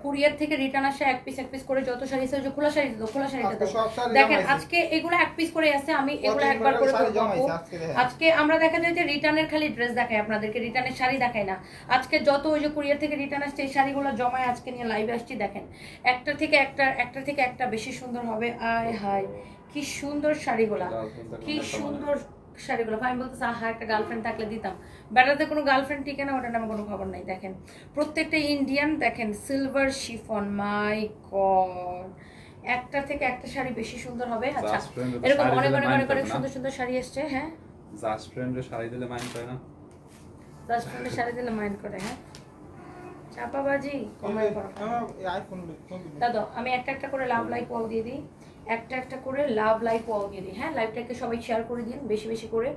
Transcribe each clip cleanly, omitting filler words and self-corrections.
Courier থেকে return আসে এক পিস করে যত শাড়ি আছে যে খোলা শাড়ি দাও, খোলা শাড়িটা দাও। দেখেন আজকে এগুলো এক পিস করে আছে, আমি এগুলো একবার করে করব। আজকে আমরা দেখা যায় যে রিটার্নের খালি ড্রেস দেখাই আপনাদেরকে, রিটার্নের শাড়ি দেখাই না। আজকে যত ওই যে কুরিয়ার থেকে রিটার্ন আসছে এই শাড়িগুলো জমায় আজকে নিয়ে লাইভে আসছি। দেখেন একটা থেকে একটা বেশি সুন্দর হবে। আয় হায় কি সুন্দর শাড়িগুলা, কি সুন্দর শাড়িগুলো। আমি বলতেছি আহা একটা গার্লফ্রেন্ড থাকলে দিতাম, বেড়াতে কোনো গার্লফ্রেন্ড টিকে না, ওটা আমার কোনো খবর নাই। দেখেন প্রত্যেকটা ইন্ডিয়ান, দেখেন সিলভার শিফন, মাই গড একটা থেকে একটা শাড়ি বেশি সুন্দর হবে। আচ্ছা এরকম অনেক অনেক অনেক অনেক সুন্দর সুন্দর শাড়ি এসছে। হ্যাঁ জাস্ট ফ্রেন্ডের শাড়ি দিলে মাইন্ড করে না, জাস্ট ফ্রেন্ডের শাড়ি দিলে মাইন্ড করে। হ্যাঁ চাপাবাজি কমাই করো দাদা। আমি একটা করে লাভ লাইক ওয়াও দিয়ে দিই, একটা করে লাভ লাইক ওয়াও দিয়ে দিই। হ্যাঁ লাইভটাকে সবাই শেয়ার করে দিন বেশি বেশি করে।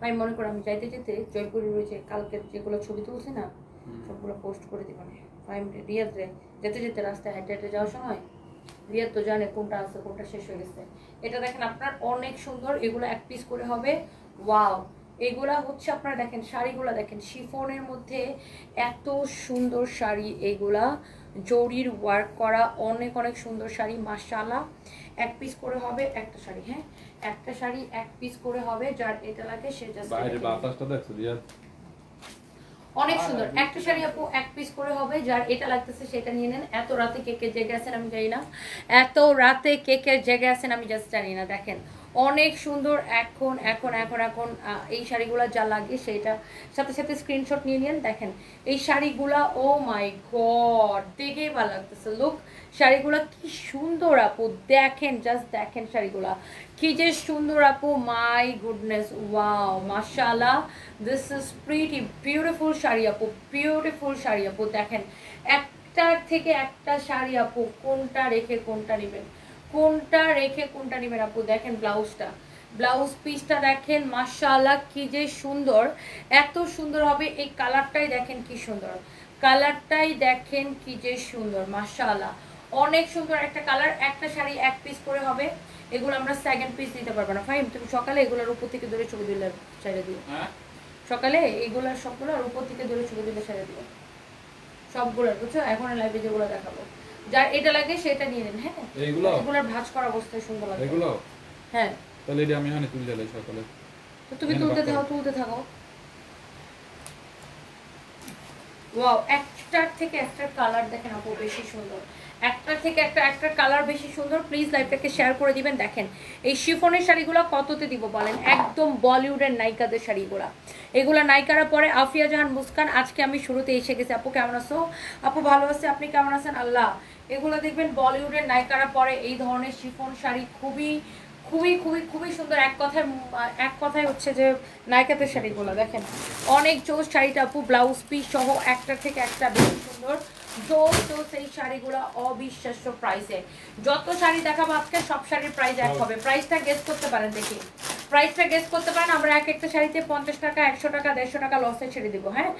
আমি মনে করি আমি যাইতে যেতে জয়পুরের রয়েছে কালকের যেগুলো ছবি তুলছি না সবগুলো পোস্ট করে দিব। আমি রিয়াদরে যেতে যেতে রাস্তায় হেঁটে হেঁটে যাওয়ার সময় রিয়াদ তো জানে কোনটা আছে কোনটা শেষ হয়ে গেছে। এটা দেখেন আপনার অনেক সুন্দর, এগুলো এক পিস করে হবে। ওয়াও এগুলা হচ্ছে আপনারা দেখেন শাড়িগুলা দেখেন শিফনের মধ্যে এত সুন্দর শাড়ি, এগুলা জরির ওয়ার্ক করা অনেক অনেক সুন্দর শাড়ি মাশাআল্লাহ। এক পিস করে হবে একটা শাড়ি। হ্যাঁ একটা শাড়ি এক পিস করে হবে, যার এটা লাগে সে জাস্ট বাইরে বাতাসটা দেখছো রিয়া অনেক সুন্দর। একটা শাড়ি আপু এক পিস করে হবে, যার এটা লাগতেছে সেটা নিয়ে নেন। এত রাতে কে কে জেগে আছেন আমি জানি না, এত রাতে কে কে জেগে আছেন আমি জাস্ট জানি না। দেখেন অনেক সুন্দর। এখন এখন এখন এখন এই শাড়িগুলো যা লাগে সেটা সাথে সাথে স্ক্রিনশট নিয়ে নিন। দেখেন এই শাড়িগুলা ও মাই গড দেখেই ভালো লাগতেছে। লুক শাড়িগুলা কি সুন্দর আপু, দেখেন জাস্ট দেখেন শাড়িগুলা কি যে সুন্দর আপু, মাই গুডনেস ওয়াও মাশাআল্লাহ। This is pretty beautiful sari আপু, বিউটিফুল শাড়ি আপু। দেখেন একটার থেকে একটা শাড়ি আপু, কোনটা রেখে কোনটা নেবেন, কোনটা রেখে কোনটা নেবেন আপু। দেখেন ব্লাউজটা, ব্লাউজ পিসটা দেখেন মাশাআল্লাহ কি যে সুন্দর, এত সুন্দর হবে। এই কালারটাই দেখেন কি সুন্দর, কালারটাই দেখেন কি যে সুন্দর মাশাআল্লাহ অনেক সুন্দর একটা কালার। একটা শাড়ি এক পিস করে হবে, এগুলো আমরা সেকেন্ড পিস দিতে পারবো না। ফাইম তুমি সকালে এগুলোর উপর থেকে ধরে ছবি দিলে ছেড়ে দিও, সকালে এইগুলোর সবগুলোর উপর থেকে ধরে ছবি দিলে ছেড়ে দিও সবগুলোর, বুঝছো? এখন লাইভে যেগুলো দেখাবো যার এটা লাগে সেটা নিয়ে নেন। হ্যাঁ এগুলোর ভাঁজ করা অবস্থায় সুন্দর লাগে এগুলো। হ্যাঁ তাহলে এটা আমি এখানে তুলে দিলাই সকালে, তো তুমি তুলতে থাকো। ওয়াও একটার থেকে একটা কালার দেখেন আপু বেশি সুন্দর, একটার থেকে একটা কালার বেশি সুন্দর। প্লিজ লাইভটাকে শেয়ার করে দিবেন। দেখেন এই শিফনের শাড়িগুলো কততে দিব বলেন, একদম বলিউডের নায়িকাদের শাড়িগুলা, এগুলা নায়িকারা পরে। আফিয়া জাহান মুস্কান আজকে আমি শুরুতে এসে গেছি। আপু কেমন আছো? আপু ভালো আছে, আপনি কেমন আছেন? আল্লাহ এগুলো দেখবেন বলিউডের নায়িকারা পরে এই ধরনের শিফন শাড়ি, খুবই খুবই খুবই খুবই সুন্দর। এক কথায় হচ্ছে যে নায়িকাদের শাড়িগুলো দেখেন অনেক জোস শাড়িটা আপু, ব্লাউজ পিস সহ একটার থেকে একটা বেশি সুন্দর। জোস এই শাড়িগুলো অবিশ্বাস্য প্রাইসে। যত শাড়ি দেখাবো আজকে সব শাড়ির প্রাইস এক হবে। প্রাইসটা গেস করতে পারেন, দেখি প্রাইসটা গেস করতে পারেন। আমরা এক একটা শাড়িতে 50 টাকা 100 টাকা 150 টাকা লসে ছেড়ে দিব। হ্যাঁ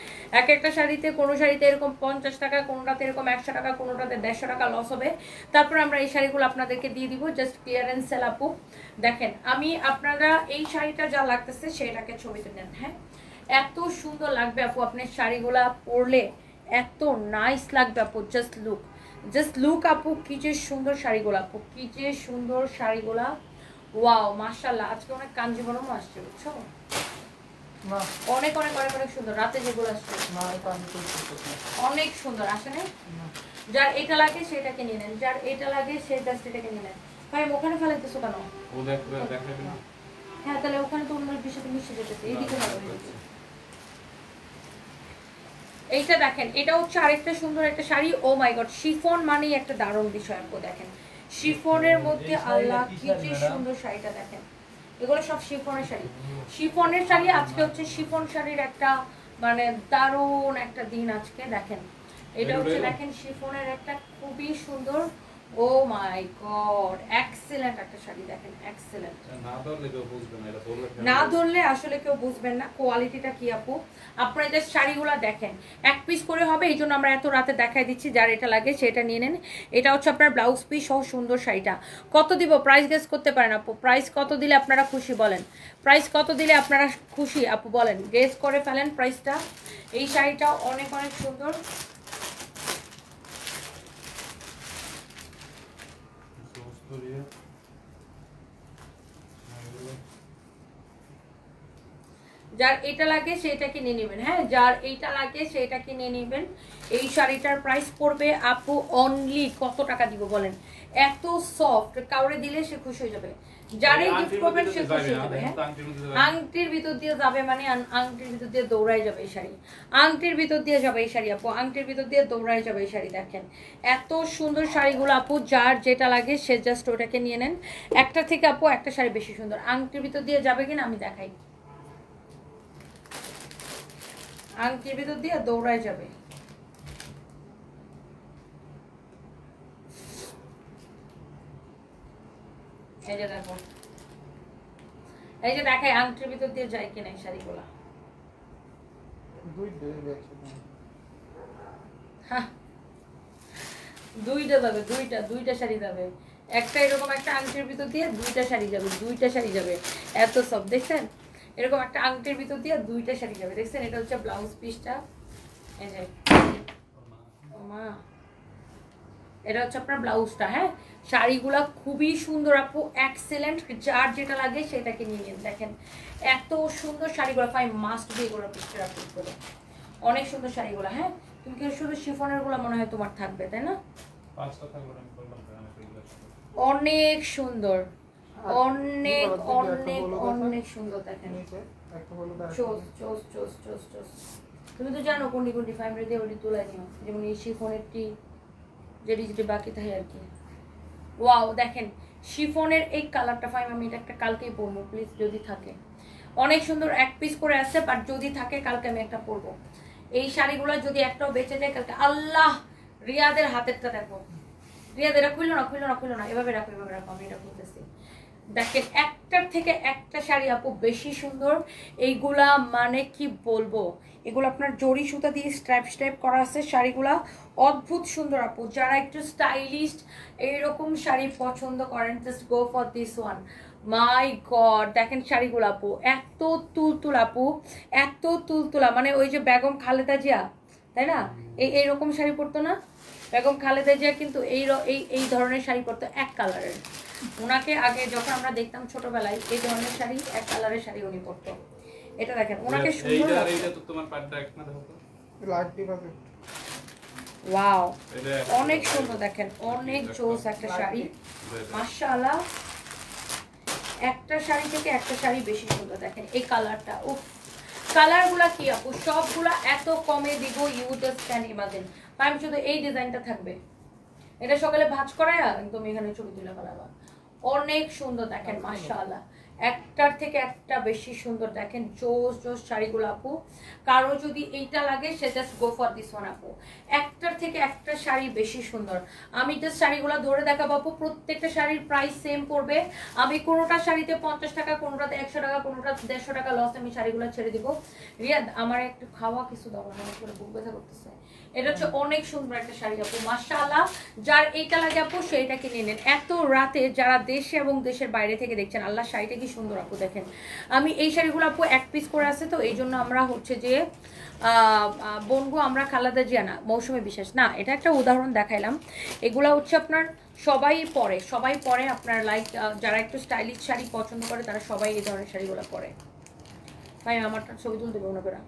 এক একটা শাড়িতে, কোনো শাড়িতে এরকম 50 টাকা, কোনোটাতে এরকম 100 টাকা, কোনোটাতে 150 টাকা লস হবে। তারপর আমরা এই শাড়িগুলো আপনাদেরকে দিয়ে দিব জাস্ট ক্লিয়ারেন্স সেল আপু। দেখেন আমি আপনারা এই শাড়িটা যা লাগতেছে সেটাকে ছবিতে নেন। হ্যাঁ এত সুন্দর লাগবে আপু আপনার শাড়িগুলা পরলে, এত নাইস লাগবে আপু। জাস্ট লুক আপু কি যে সুন্দর শাড়িগুলা আপু, কি যে সুন্দর শাড়িগুলা। ওয়াও মাশাআল্লাহ আজকে অনেক কাঞ্জিবরম আসছে, বুঝছো? অনেক অনেক অনেক অনেক সুন্দর। রাতে যেগুলো আসছে অনেক সুন্দর আসে না? যার এটা লাগে সেটাকে নিয়ে নেন, যার এটা লাগে সে জাস্ট এটাকে নিয়ে নেন। ভাই ওখানে ফেলাইতেছো কেন? হ্যাঁ তাহলে ওখানে তো অন্য বিষয়টা মিশে যেতেছে, এইদিকে ভালো হয়ে যাচ্ছে। এইটা দেখেন এটা হচ্ছে আরেকটা সুন্দর একটা শাড়ি। ও মাই গড শিফন মানেই একটা দারুণ বিষয় আপু। দেখেন শিফনের মধ্যে আল্লাহ কি যে সুন্দর শাড়িটা দেখেন, এগুলো সব শিফনের শাড়ি। শিফনের শাড়ি আজকে হচ্ছে শিফন শাড়ির একটা মানে দারুণ একটা দিন আজকে। দেখেন এটা হচ্ছে দেখেন শিফনের একটা খুবই সুন্দর, ও মাই গড এক্সেলেন্ট একটা শাড়ি। দেখেন এক্সেলেন্ট, না ধরলে আসলে কেউ বুঝবেন না কোয়ালিটিটা কি আপু। আপনারা যে শাড়িগুলো দেখেন এক পিস করে হবে, এই জন্য আমরা এত রাতে দেখাই দিচ্ছি। যার এটা লাগে সেটা নিয়ে নেন। এটা হচ্ছে আপনার ব্লাউজ পিস সহ সুন্দর শাড়িটা। কত দিব প্রাইস গেস করতে পারেন আপু? প্রাইস কত দিলে আপনারা খুশি বলেন? প্রাইস কত দিলে আপনারা খুশি আপু বলেন, গেস করে ফেলেন প্রাইসটা। এই শাড়িটাও অনেক অনেক সুন্দর। যার এটা লাগে সেটা কিনে নেবেন, হ্যাঁ যার এইটা লাগে সেটা কিনে নেবেন। এই শাড়িটার প্রাইস পড়বে আপু অনলি কত টাকা দিব বলেন? এত সফট, কাউরে দিলে সে খুশি হয়ে যাবে, যারাই গিফট করবেন সে খুশি হয়ে যাবে। হ্যাঁ আংটির ভিতর দিয়ে যাবে, মানে আংটির ভিতর দিয়ে দৌড়ায় যাবে এই শাড়ি, আংটির ভিতর দিয়ে যাবে এই শাড়ি আপু, আংটির ভিতর দিয়ে দৌড়ায় যাবে এই শাড়ি। দেখেন এত সুন্দর শাড়িগুলো আপু, যার যেটা লাগে সে জাস্ট ওটাকে নিয়ে নেন। একটা থেকে আপু একটা শাড়ি বেশি সুন্দর, আংটির ভিতর দিয়ে যাবে কিনা আমি দেখাই, আংটির ভিতর দিয়ে দৌড়ায় যাবে। এই যে দেখো, এই যে দেখাই আংটির ভিতর দিয়ে যায় কিনা এই শাড়িগুলা। দুইটা যাবে, দুইটা শাড়ি যাবে, একটা এরকম একটা আংটির ভিতর দিয়ে দুইটা শাড়ি যাবে, দুইটা শাড়ি যাবে। এত সব দেখছেন, এরকম একটা আংটির ভিতর দিয়ে দুইটা শাড়ি যাবে, দেখছেন? এটা হচ্ছে ব্লাউজ পিসটা, এই যে মা, এটা হচ্ছে আপনার ব্লাউজটা। হ্যাঁ শাড়িগুলা খুবই সুন্দর আপু, এক্সেলেন্ট, যার যেটা লাগে সেটাকে নিয়ে নিন। দেখেন এত সুন্দর শাড়িগুলো, ফাই মাস্ট বি এগুলো পিসটা আপলোড করে, অনেক সুন্দর শাড়িগুলো। হ্যাঁ তুমি কি শুধু শিফনের গুলো মনে হয় তোমার থাকবে, তাই না? অনেক সুন্দর, অনেক অনেক অনেক সুন্দর। দেখেন তুমি তো জানো কোনটি কোনটি ফ্যামিলি দিয়ে ওটি তুলে নিও, যেমন এই শিফনেরটি যেটি যেটি বাকি থাকে আর কি। ওয়াও দেখেন শিফনের এই কালারটা ফাইম, আমি এটা একটা কালকেই পরবো প্লিজ যদি থাকে। অনেক সুন্দর এক পিস করে আসছে, বাট যদি থাকে কালকে আমি একটা পরবো। এই শাড়িগুলো যদি একটাও বেঁচে যায় কালকে, আল্লাহ রিয়াদের হাতেরটা দেখো, রিয়াদ এটা খুললো না, এভাবে রাখো, আমি এটা খুলতেছি। দেখেন একটার থেকে একটা শাড়ি আপু বেশি সুন্দর। এইগুলা মানে কি বলবো, এগুলো আপনার জড়ি সুতা দিয়ে স্ট্রাইপ করা আছে, শাড়িগুলা অদ্ভুত সুন্দর আপু। যারা একটু স্টাইলিস্ট এইরকম শাড়ি পছন্দ করেন, just go for this one. My god দেখেন শাড়িগুলো আপু এত তুলতুলা আপু, এত তুলতুলা, মানে ওই যে বেগম খালেদা জিয়া, তাই না? এইরকম শাড়ি পরতো না বেগম খালেদা জিয়া, কিন্তু এই ধরনের শাড়ি পরতো এক কালারের। ওনাকে আগে যখন আমরা দেখতাম ছোটবেলায়, এই ধরনের শাড়ি এক কালারের শাড়ি উনি পরতো। এটা দেখেন ওনাকে সুন্দর লাগছে। এইটা তো তোমার পাটটা এক না দেখো তো, ওয়াও অনেক সুন্দর, দেখেন অনেক জোস একটা শাড়ি মাশাআল্লাহ। একটা শাড়ি থেকে একটা শাড়ি বেশি সুন্দর। দেখেন এই কালারটা, উফ কালারগুলা কি আপু, সবগুলা এত কমে দিব, ইউ জাস্ট ক্যান ইমাজিন। আমি শুধু এই ডিজাইনটা থাকবে, এটা সকালে ভাঁজ করায় একদম এখানে ছবি তুলে ফেলাবা। অনেক সুন্দর দেখেন মাশাআল্লাহ, একটার থেকে একটা বেশি সুন্দর। দেখেন জোস জোস শাড়িগুলো আপু, কারো যদি এইটা লাগে সে just go for this one আপু। একটার থেকে একটা শাড়ি বেশি সুন্দর। আমি জাস্ট শাড়িগুলো ধরে দেখাবো আপু, প্রত্যেকটা শাড়ির প্রাইস সেম পড়বে। আমি কোনোটা শাড়িতে 50 টাকা, কোনোটাতে 100 টাকা, কোনোটা 150 টাকা লস আমি শাড়িগুলো ছেড়ে দিব। রিয়াদ আমার একটু খাওয়া কিছু দাও, আমার করে বুক ব্যথা করতেছে। এটা হচ্ছে অনেক সুন্দর একটা শাড়ি আপু মাশাআল্লাহ, যার এইটা লাগে আপু সেইটা কিনে নেন। এত রাতে যারা দেশে এবং দেশের বাইরে থেকে দেখছেন, আল্লাহ শাড়িটা কি সুন্দর আপু দেখেন। আমি এই শাড়িগুলো আপু এক পিস করে আছে, তো এই জন্য আমরা হচ্ছে যে বনগো আমরা খালেদা জিয়া না মৌসুমী বিশ্বাস না, এটা একটা উদাহরণ দেখাইলাম। এগুলা হচ্ছে আপনার সবাই পরে আপনার লাইক যারা একটু স্টাইলিশ শাড়ি পছন্দ করে তারা সবাই এই ধরনের শাড়িগুলো পরে। ভাই আমারটা ছবি তুলতে দেবো না করে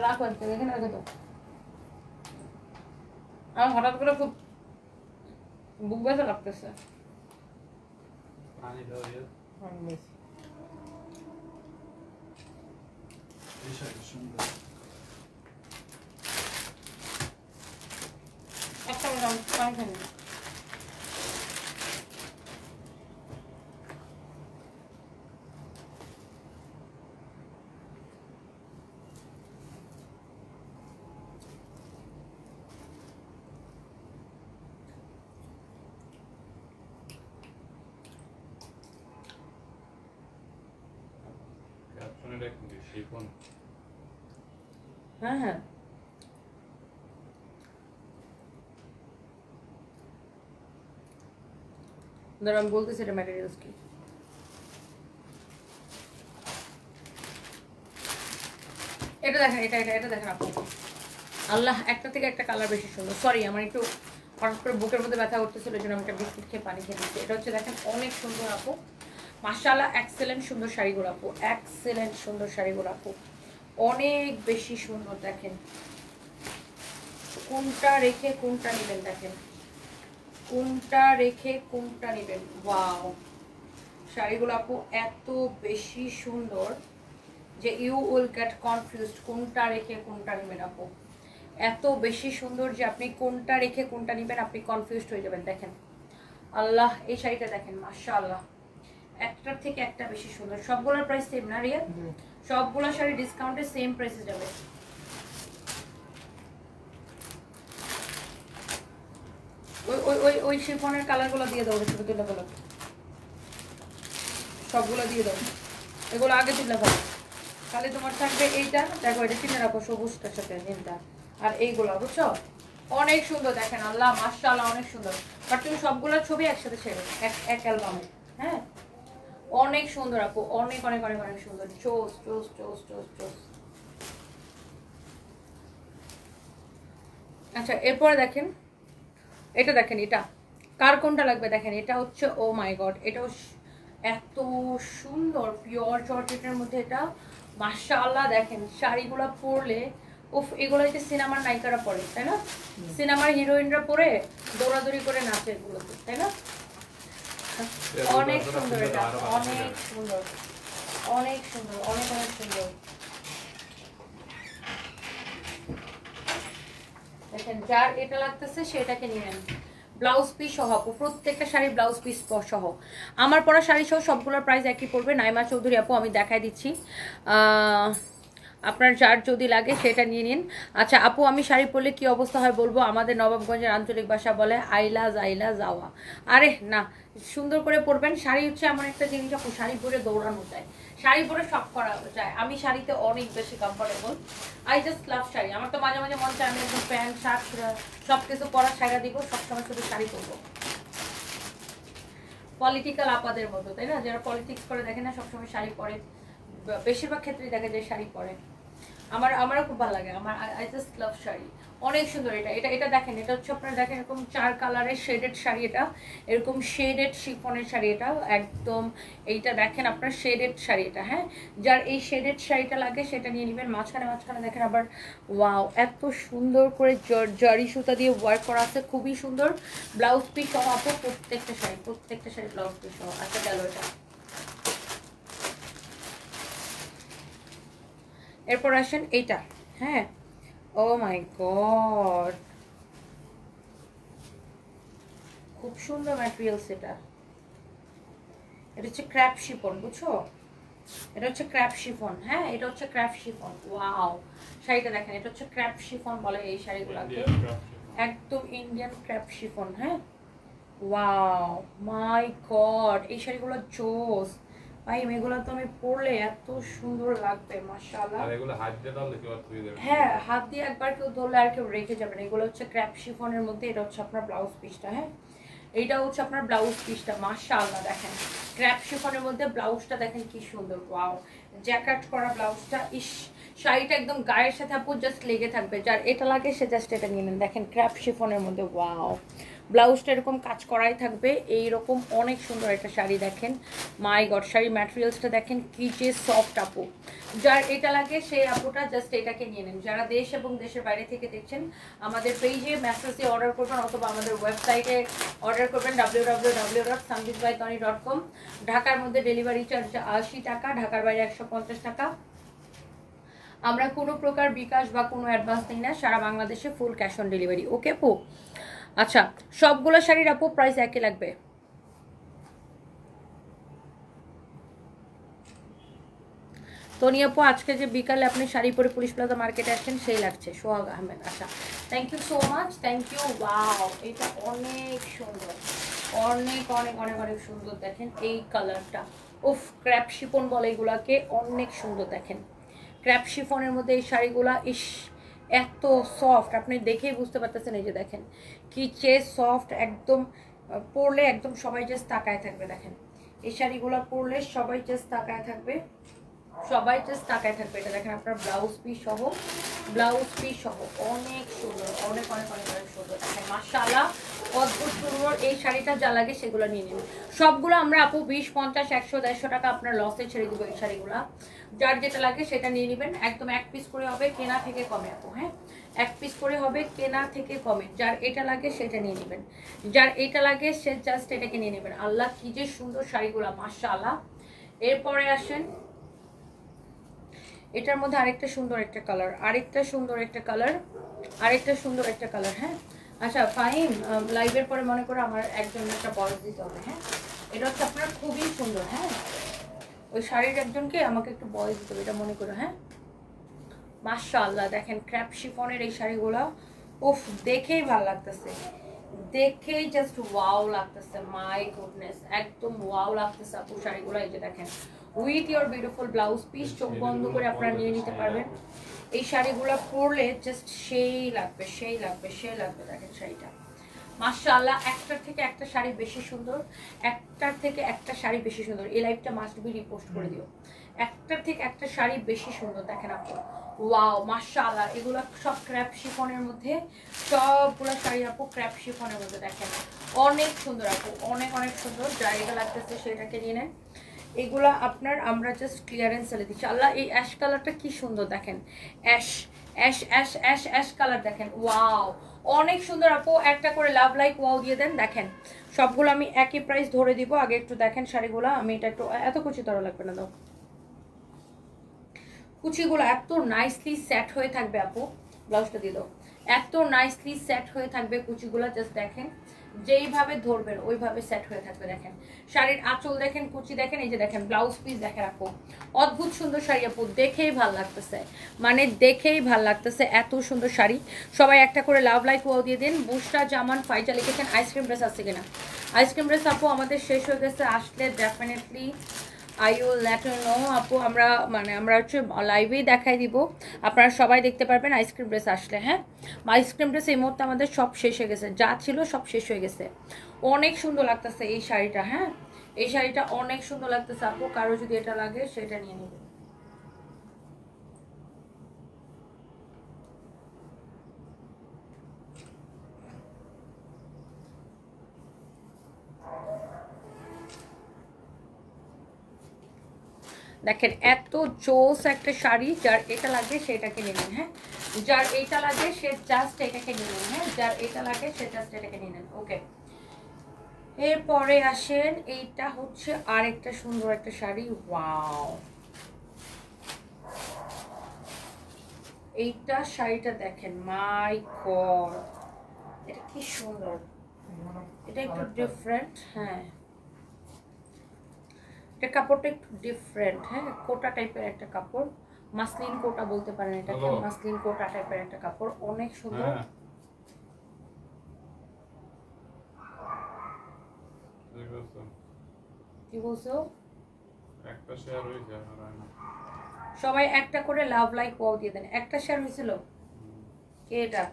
রাখো, এখানে রেখে তো। আমার হঠাৎ করে খুব বুক ব্যথা লাগতেছে। পানি দাও রিয়া, এই শাড়ি সুন্দর। একটা পানি খাবি। ক্যাপশনে দেখুন শিফন। হ্যাঁ ধরো আমি বলতেছি এটা ম্যাটেরিয়ালস কি। এটা দেখেন, এটা দেখেন আপু, আল্লাহ একটা থেকে একটা কালার বেশি সুন্দর। সরি আমার একটু হঠাৎ করে বুকের মধ্যে ব্যথা করতেছিল, এই জন্য আমি একটা বিস্কুট খেয়ে পানি খেয়ে দিচ্ছি। এটা হচ্ছে দেখেন অনেক সুন্দর আপু, মাশাআল্লাহ এক্সেলেন্ট সুন্দর শাড়িগুলো আপু, এক্সেলেন্ট সুন্দর শাড়িগুলো আপু, অনেক বেশি সুন্দর। দেখেন কোনটা রেখে কোনটা নেবেন, দেখেন কোনটা রেখে কোনটা নেবেন। ওয়াও শাড়িগুলো আপু এত বেশি সুন্দর যে ইউ উইল গেট কনফিউজড কোনটা রেখে কোনটা নেবেন আপু, এত বেশি সুন্দর যে আপনি কোনটা রেখে কোনটা নেবেন আপনি কনফিউজড হয়ে যাবেন। দেখেন আল্লাহ এই শাড়িটা দেখেন মাশাআল্লাহ, একটার থেকে একটা বেশি সুন্দর। সবগুলোর প্রাইস সেম না রিয়া? সবগুলো শাড়ি ডিসকাউন্টে সেম প্রাইসে যাবে। ওই ওই ওই ওই শিফনের কালারগুলো দিয়ে দাও, দুটোগুলো সবগুলো দিয়ে দাও, এগুলো আগে তুলে ফেলো। তাহলে তোমার থাকবে এইটা, দেখো এটা কিনে রাখো সবুজটার সাথে নীলটা, আর এইগুলো বুঝছো অনেক সুন্দর। দেখেন আল্লাহ মাশাআল্লাহ অনেক সুন্দর। বাট তুমি সবগুলোর ছবি একসাথে ছেড়ে এক অ্যালবামে, হ্যাঁ অনেক সুন্দর আপু, অনেক অনেক অনেক অনেক সুন্দর। চোস চোস চোস চোস চোস। আচ্ছা এরপরে দেখেন এটা, দেখেন এটা কার কোনটা লাগবে। দেখেন এটা হচ্ছে ও মাই গড, এটাও এত সুন্দর পিওর জর্জেটের মধ্যে, এটা মাশাআল্লাহ। দেখেন শাড়িগুলো পরলে উফ, এগুলো যে সিনেমার নায়িকারা পরে তাই না, সিনেমার হিরোইনরা পরে দৌড়াদৌড়ি করে নাচে এগুলোতে তাই না। অনেক সুন্দর এটা, অনেক সুন্দর অনেক সুন্দর, অনেক অনেক সুন্দর। দেখেন যার এটা লাগতেছে সেটাকে নিয়ে নেন। ব্লাউজ পিস সহ আপু, প্রত্যেকটা শাড়ি ব্লাউজ পিস সহ। আমার পরা শাড়ি সহ সবগুলোর প্রাইস একই পড়বে। নাইমা চৌধুরী আপু আমি দেখাই দিচ্ছি, আপনার যার যদি লাগে সেটা নিয়ে নিন। আচ্ছা আপু আমি শাড়ি পরলে কি অবস্থা হয় বলবো, আমাদের নবাবগঞ্জের আঞ্চলিক ভাষা বলে আইলা জাইলা যাওয়া। আরে না, সুন্দর করে পরবেন। শাড়ি হচ্ছে এমন একটা জিনিস আপু, শাড়ি পরে দৌড়ানো যায়, শাড়ি পরে সব করা যায়। আমি শাড়িতে অনেক বেশি comfortable, I just love sari. আমার তো মাঝে মাঝে মন চায় আমি একদম প্যান্ট শার্ট সব কিছু পরা ছাইড়া দিব, সবসময় শুধু শাড়ি পরবো। পলিটিক্যাল আপাদের মতো তাই না, যারা পলিটিক্স করে দেখে না সবসময় শাড়ি পরে, বেশিরভাগ ক্ষেত্রেই দেখা যায় শাড়ি পরে। আমারও খুব ভালো লাগে, আমার আই জাস্ট লাভ শাড়ি। অনেক সুন্দর এটা এটা এটা দেখেন, এটা হচ্ছে আপনারা দেখেন এরকম 4 কালারের শেডেড শাড়ি, এটা এরকম শেডেড শিফনের শাড়ি, এটা একদম এইটা দেখেন আপনার শেডেড শাড়ি এটা, হ্যাঁ যার এই শেডেড শাড়িটা লাগে সেটা নিয়ে নেবেন। মাঝখানে মাঝখানে দেখেন আবার ওয়াও এত সুন্দর করে জারি সুতা দিয়ে ওয়ার্ক করা আছে, খুবই সুন্দর। ব্লাউজ পিস সহ আপু প্রত্যেকটা শাড়ি ব্লাউজ পিস সহ। আচ্ছা গেল এটা। এরপর আসেন এইটা, হ্যাঁ ও মাই গড খুব সুন্দর ম্যাটেরিয়ালস। এটা হচ্ছে ক্র্যাপ শিফন, বুঝছো, এটা হচ্ছে ক্র্যাপ শিফন, হ্যাঁ এটা হচ্ছে ক্র্যাপ শিফন। ওয়াও শাড়িটা দেখেন, এটা হচ্ছে ক্র্যাপ শিফন বলে এই শাড়িগুলোকে, একদম ইন্ডিয়ান ক্র্যাপ শিফন। হ্যাঁ ওয়াও মাই গড এই শাড়িগুলো জোস ভাই, এগুলো তো আমি পরলে এত সুন্দর লাগবে মাশাআল্লাহ। আর এগুলো হাত দিয়ে ধরলে কেউ ধুয়ে দেবে, হ্যাঁ হাত দিয়ে একবার কেউ ধরলে আর কেউ রেখে যাবে না। এগুলো হচ্ছে ক্র্যাপ শিফনের মধ্যে, এটা হচ্ছে আপনার ব্লাউজ পিসটা, হ্যাঁ এইটা হচ্ছে আপনার ব্লাউজ পিসটা মাশাআল্লাহ। দেখেন ক্র্যাপ শিফনের মধ্যে ব্লাউজটা দেখেন কি সুন্দর, ওয়াও জ্যাকেট করা ব্লাউজটা, ইস শাড়িটা একদম গায়ের সাথে আপু জাস্ট লেগে থাকবে। যার এটা লাগে সে জাস্ট এটা নিয়ে নেন। দেখেন ক্র্যাপ শিফনের মধ্যে ওয়াও, ব্লাউজটা এরকম কাজ করাই থাকবে এইরকম, অনেক সুন্দর একটা শাড়ি। দেখেন মাই গড শাড়ির ম্যাটেরিয়ালসটা দেখেন কি যে সফট আপু, যার এটা লাগে সেই আপুটা জাস্ট এটাকে নিয়ে নেন। যারা দেশ এবং দেশের বাইরে থেকে দেখছেন আমাদের পেজে মেসেজ দিয়ে অর্ডার করবেন অথবা আমাদের ওয়েবসাইটে অর্ডার করবেন www.sandeepbaitoni.com। ঢাকার মধ্যে ডেলিভারি চার্জ 80 টাকা, ঢাকার বাইরে 150 টাকা। আমরা কোনো প্রকার বিকাশ বা কোনো অ্যাডভান্স নিই না, সারা বাংলাদেশে ফুল ক্যাশ অন ডেলিভারি। ওকে আপু আচ্ছা সবগুলো শাড়ির আপু প্রাইস একই লাগবে। তনি আপু আজকে যে বিকালে আপনি শাড়ি পরে পুলিশ প্লাজা মার্কেটে আসছেন সেই লাগছে, সোহাগ আহমেদ। আচ্ছা thank you so much, thank you. Wow এটা অনেক সুন্দর, অনেক অনেক অনেক অনেক সুন্দর। দেখেন এই কালারটা উফ, ক্র্যাপ শিফন বলে এগুলাকে, অনেক সুন্দর। দেখেন ক্র্যাপ শিফনের মধ্যে এই শাড়িগুলা ইস এত সফট, আপনি দেখেই বুঝতে পারতেছেন। এই যে দেখেন কি চে সফট, একদম পরলে একদম সবাই জাস্ট তাকায় থাকবে। দেখেন এই শাড়িগুলো পরলে সবাই জাস্ট তাকায় থাকবে, সবাই জাস্ট তাকায় থাকবে। এটা দেখেন আপনার ব্লাউজ পিস সহ, ব্লাউজ পিস সহ অনেক সুন্দর, অনেক অনেক অনেক অনেক সুন্দর। দেখেন মাশাআল্লাহ অদ্ভুত সুন্দর। এই শাড়িটা যা লাগে সেগুলো নিয়ে নিন। সবগুলো আমরা আপু 20, 50, 100, 150 টাকা আপনার লসে ছেড়ে দিব। এই শাড়িগুলো যার যেটা লাগে সেটা নিয়ে নেবেন। একদম এক পিস করে হবে, কেনা থেকে কমে আপু। হ্যাঁ এক পিস করে হবে, কেনা থেকে কমে। যার এটা লাগে সেটা নিয়ে নেবেন, যার এটা লাগে সে জাস্ট এটাকে নিয়ে নেবেন। আল্লাহ কি যে সুন্দর শাড়িগুলো মাশাআল্লাহ। এরপরে আসেন এটার মধ্যে আরেকটা সুন্দর একটা কালার, আরেকটা সুন্দর একটা কালার, আরেকটা সুন্দর একটা কালার। হ্যাঁ আচ্ছা ফাইন, লাইভের পরে মনে করে আমার একজন একটা বয়স দিতে হবে। হ্যাঁ এটা হচ্ছে আপনার খুবই সুন্দর। হ্যাঁ ওই শাড়ির একজনকে আমাকে একটু বয়স দিতে হবে, এটা মনে করো। হ্যাঁ মাশাআল্লাহ দেখেন ক্র্যাপ শিফনের এই শাড়িগুলো উফ দেখেই ভালো লাগতেছে, দেখেই জাস্ট ওয়াও লাগতেছে। মাই গুডনেস একদম ওয়াও লাগতেছে আপু শাড়িগুলো। এই যে দেখেন with your beautiful blouse piece, চোখ বন্ধ করে আপনারা নিয়ে নিতে পারবেন। এই শাড়িগুলো পরলে জাস্ট সেই লাগবে, সেই লাগবে, সেই লাগবে। দেখেন শাড়িটা মাশাআল্লাহ একটার থেকে একটা শাড়ি বেশি সুন্দর, একটার থেকে একটা শাড়ি বেশি সুন্দর। এই লাইভটা মাস্ট বি রিপোস্ট করে দিও। একটার থেকে একটা শাড়ি বেশি সুন্দর। দেখেন আপু ওয়াও মাশাআল্লাহ এগুলো সব ক্র্যাপ শিফনের মধ্যে, সবগুলো শাড়ি আপু ক্র্যাপ শিফনের মধ্যে। দেখেন অনেক সুন্দর আপু, অনেক অনেক সুন্দর। যার এটা লাগতেছে সেটাকে নিয়ে নেন। এগুলা আপনার আমরা জাস্ট ক্লিয়ারেন্স সেলে দিচ্ছি। আল্লাহ এই অ্যাশ কালারটা কি সুন্দর। দেখেন ash ash ash ash ash colour দেখেন ওয়াও অনেক সুন্দর আপু। একটা করে লাভ লাইক ওয়াও দিয়ে দেন। দেখেন সবগুলো আমি একই প্রাইস ধরে দিব। আগে একটু দেখেন শাড়িগুলো, আমি এটা একটু এত কুচি তরা লাগবে না, দাও কুচিগুলো এত নাইসলি সেট হয়ে থাকবে আপু। ব্লাউজটা দিয়ে দাও। এত নাইসলি সেট হয়ে থাকবে কুচিগুলো, জাস্ট দেখেন যেইভাবে ধরবেন ওইভাবে সেট হয়ে থাকবে। দেখেন শাড়ির আঁচল দেখেন, কুচি দেখেন, এই যে দেখেন ব্লাউজ পিস দেখেন আপু অদ্ভুত সুন্দর শাড়ি আপু। দেখেই ভাল লাগতেছে, মানে দেখেই ভাল লাগতেছে এত সুন্দর শাড়ি। সবাই একটা করে লাভ লাইক ওয়াও দিয়ে দিন। বুশরা জামান ফাইজা লিখেছেন আইসক্রিম ড্রেস আছে কিনা। আইসক্রিম ড্রেস আপু আমাদের শেষ হয়ে গেছে, আসলে definitely I will let you know আপু। আমরা হচ্ছে লাইভেই দেখাই দিব, আপনারা সবাই দেখতে পারবেন আইসক্রিম ড্রেস আসলে। হ্যাঁ আইসক্রিম ড্রেস এই মুহূর্তে আমাদের সব শেষ হয়ে গেছে, যা ছিল সব শেষ হয়ে গেছে। অনেক সুন্দর লাগতেছে এই শাড়িটা। হ্যাঁ এই শাড়িটা অনেক সুন্দর লাগতেছে আপু, কারো যদি এটা লাগে সেটা নিয়ে নেবে। দেখেন এত জোস একটা শাড়ি, যার এটা লাগে সেটাকে নিয়ে নেন। হ্যাঁ যার এটা লাগে সে জাস্ট এটাকে নিয়ে নেন। হ্যাঁ যার এটা লাগে সে জাস্ট এটাকে নিয়ে নেন। ওকে এরপরে আসেন এইটা হচ্ছে আরেকটা সুন্দর একটা শাড়ি। ওয়াও এইটা শাড়িটা দেখেন, মাই গড এটা কি সুন্দর। এটা একটু ডিফারেন্ট। হ্যাঁ এটা কাপড়টা একটু ডিফারেন্ট। হ্যাঁ কোটা টাইপের একটা কাপড়, মাসলিন কোটা বলতে পারেন এটাকে, মাসলিন কোটা টাইপের একটা কাপড়, অনেক সুন্দর। কি বলছো? একটা শেয়ার হয়ে যায় আর হয় না। সবাই একটা করে লাভ লাইক ওয়াও দিয়ে দেন। একটা শেয়ার হয়েছিল কে এটা?